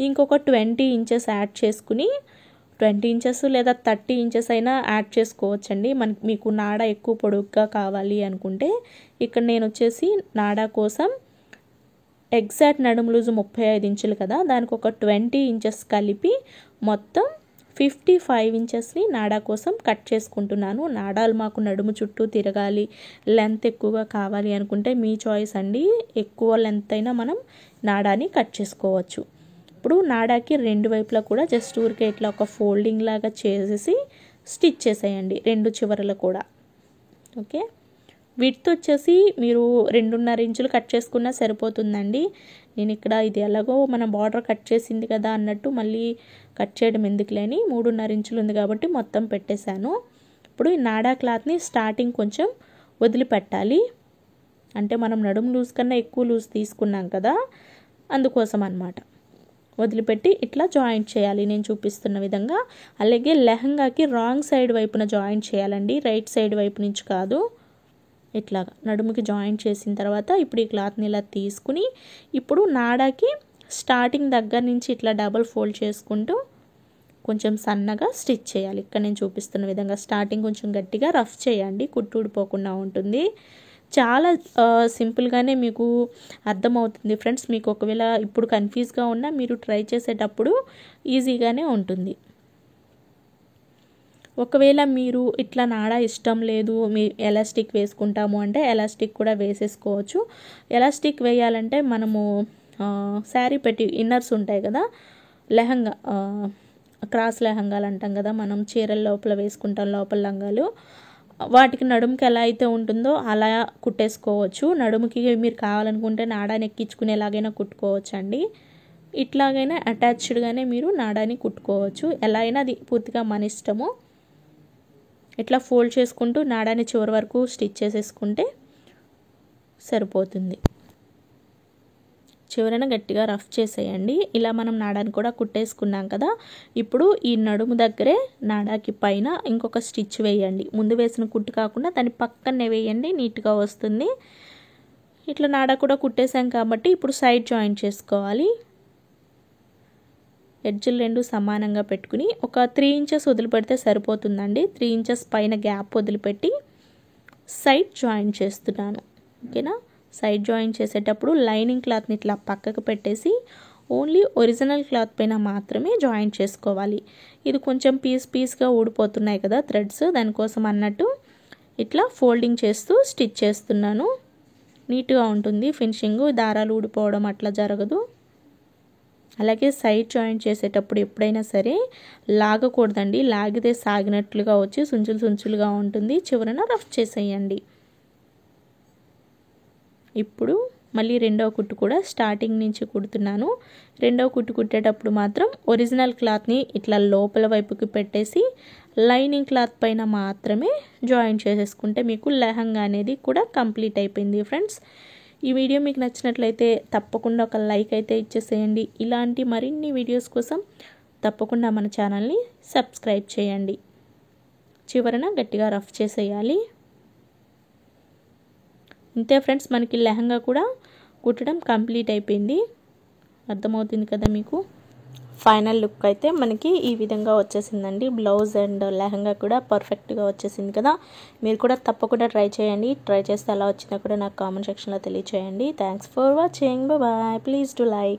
ఇంకొక 20 ఇంచెస్ యాడ్ చేసుకుని 20 ఇంచెస్ లేదా 30 ఇంచెస్ అయినా యాడ్ చేసుకోవచ్చండి. మీకు నాడా ఎక్కువ పొడుగ్గా కావాలి అనుకుంటే. ఇక్కడ నేను వచ్చేసి నాడా కోసం ఎగ్జాక్ట్ నడుము లూజు 35 ఇంచులు కదా, దానికి ఒక 20 ఇంచెస్ కలిపి మొత్తం 55 ఇంచెస్ని నాడా కోసం కట్ చేసుకుంటున్నాను. నాడాలు మాకు నడుము చుట్టూ తిరగాలి, లెంత్ ఎక్కువగా కావాలి అనుకుంటే మీ చాయిస్ అండి. ఎక్కువ లెంత్ అయినా మనం నాడాని కట్ చేసుకోవచ్చు. ఇప్పుడు నాడాకి రెండు వైపులా కూడా జస్ట్ ఊరికే ఇట్లా ఒక ఫోల్డింగ్ లాగా చేసేసి స్టిచ్ చేసేయండి రెండు చివరలు కూడా. ఓకే, విడ్త్ వచ్చేసి మీరు 2.5 ఇంచులు కట్ చేసుకున్నా సరిపోతుందండి. నేను ఇక్కడ ఇది ఎలాగో మనం బార్డర్ కట్ చేసింది కదా అన్నట్టు మళ్ళీ కట్ చేయడం ఎందుకులేని 3.5 ఇంచులు ఉంది కాబట్టి మొత్తం పెట్టేశాను. ఇప్పుడు ఈ నాడా క్లాత్ని స్టార్టింగ్ కొంచెం వదిలిపెట్టాలి. అంటే మనం నడుము లూజ్ కన్నా ఎక్కువ లూజ్ తీసుకున్నాం కదా, అందుకోసం అన్నమాట. వదిలిపెట్టి ఇట్లా జాయింట్ చేయాలి నేను చూపిస్తున్న విధంగా. అలాగే లెహంగాకి రాంగ్ సైడ్ వైపున జాయింట్ చేయాలండి, రైట్ సైడ్ వైపు నుంచి కాదు. ఇట్లాగా నడుముకి జాయింట్ చేసిన తర్వాత ఇప్పుడు ఈ క్లాత్ని ఇలా తీసుకుని ఇప్పుడు నాడాకి స్టార్టింగ్ దగ్గర నుంచి ఇట్లా డబుల్ ఫోల్డ్ చేసుకుంటూ కొంచెం సన్నగా స్టిచ్ చేయాలి. ఇక్కడ నేను చూపిస్తున్న విధంగా స్టార్టింగ్ కొంచెం గట్టిగా రఫ్ చేయండి, కుట్టు ఊడిపోకుండా ఉంటుంది. చాలా సింపుల్గానే మీకు అర్థమవుతుంది ఫ్రెండ్స్. మీకు ఒకవేళ ఇప్పుడు కన్ఫ్యూజ్గా ఉన్నా మీరు ట్రై చేసేటప్పుడు ఈజీగానే ఉంటుంది. ఒకవేళ మీరు ఇట్లా నాడా ఇష్టం లేదు, మీ ఎలాస్టిక్ వేసుకుంటాము అంటే ఎలాస్టిక్ కూడా వేసేసుకోవచ్చు. ఎలాస్టిక్ వేయాలంటే మనము శారీ పెట్టి ఇన్నర్స్ ఉంటాయి కదా, లెహంగా క్రాస్ లెహంగాలు అంటాం కదా, మనం చీరల లోపల వేసుకుంటాం లోపల లంగాలు, వాటికి నడుముకి ఎలా అయితే ఉంటుందో అలా కుట్టేసుకోవచ్చు. నడుముకి మీరు కావాలనుకుంటే నాడాని ఎక్కించుకునేలాగైనా కుట్టుకోవచ్చు అండి. ఇట్లాగైనా అటాచ్డ్గానే మీరు నాడాన్ని కుట్టుకోవచ్చు. ఎలా అయినా అది పూర్తిగా మన ఇష్టము. ఇట్లా ఫోల్డ్ చేసుకుంటూ నాడాన్ని చివరి వరకు స్టిచ్ చేసేసుకుంటే సరిపోతుంది. చివరన గట్టిగా రఫ్ చేసేయండి. ఇలా మనం నాడాన్ని కూడా కుట్టేసుకున్నాం కదా. ఇప్పుడు ఈ నడుము దగ్గరే నాడాకి పైన ఇంకొక స్టిచ్ వేయండి. ముందు వేసిన కుట్టు కాకుండా దాని పక్కనే వేయండి, నీట్గా వస్తుంది. ఇట్లా నాడా కూడా కుట్టేసాం కాబట్టి ఇప్పుడు సైడ్ జాయిన్ చేసుకోవాలి. ఎడ్జులు రెండు సమానంగా పెట్టుకుని ఒక 3 ఇంచెస్ వదిలిపెడితే సరిపోతుందండి. 3 ఇంచెస్ పైన గ్యాప్ వదిలిపెట్టి సైడ్ జాయిన్ చేస్తున్నాను. ఓకేనా. సైడ్ జాయిన్ చేసేటప్పుడు లైనింగ్ క్లాత్ని ఇట్లా పక్కకు పెట్టేసి ఓన్లీ ఒరిజినల్ క్లాత్ పైన మాత్రమే జాయిన్ చేసుకోవాలి. ఇది కొంచెం పీస్గా ఊడిపోతున్నాయి కదా థ్రెడ్స్, దానికోసం అన్నట్టు ఇట్లా ఫోల్డింగ్ చేస్తూ స్టిచ్ చేస్తున్నాను. నీట్గా ఉంటుంది ఫినిషింగ్, దారాలు ఊడిపోవడం అట్లా జరగదు. అలాగే సైడ్ జాయిన్ చేసేటప్పుడు ఎప్పుడైనా సరే లాగకూడదండి. లాగితే సాగినట్లుగా వచ్చి సుంచులుగా ఉంటుంది. చివరన రఫ్ చేసేయండి. ఇప్పుడు మళ్ళీ రెండవ కుట్టు కూడా స్టార్టింగ్ నుంచి కుడుతున్నాను. రెండవ కుట్టు కుట్టేటప్పుడు మాత్రం ఒరిజినల్ క్లాత్ని ఇట్లా లోపల వైపుకి పెట్టేసి లైనింగ్ క్లాత్ పైన మాత్రమే జాయిన్ చేసేసుకుంటే మీకు లెహంగా అనేది కూడా కంప్లీట్ అయిపోయింది ఫ్రెండ్స్. ఈ వీడియో మీకు నచ్చినట్లయితే తప్పకుండా ఒక లైక్ అయితే ఇచ్చేసేయండి. ఇలాంటి మరిన్ని వీడియోస్ కోసం తప్పకుండా మన ఛానల్ని సబ్స్క్రైబ్ చేయండి. చివరన గట్టిగా రఫ్ చేసేయాలి. ఇంతే ఫ్రెండ్స్, మనకి లెహంగా కూడా కుట్టడం కంప్లీట్ అయిపోయింది. అర్థమవుతుంది కదా మీకు. ఫైనల్ లుక్ అయితే మనకి ఈ విధంగా వచ్చేసిందండి. బ్లౌజ్ అండ్ లెహంగా కూడా పర్ఫెక్ట్గా వచ్చేసింది కదా. మీరు కూడా తప్పకుండా ట్రై చేయండి. ట్రై చేస్తే ఎలా వచ్చిందో కూడా నాకు కామెంట్ సెక్షన్లో తెలియచేయండి. Thanks for watching. Bye. Please do like.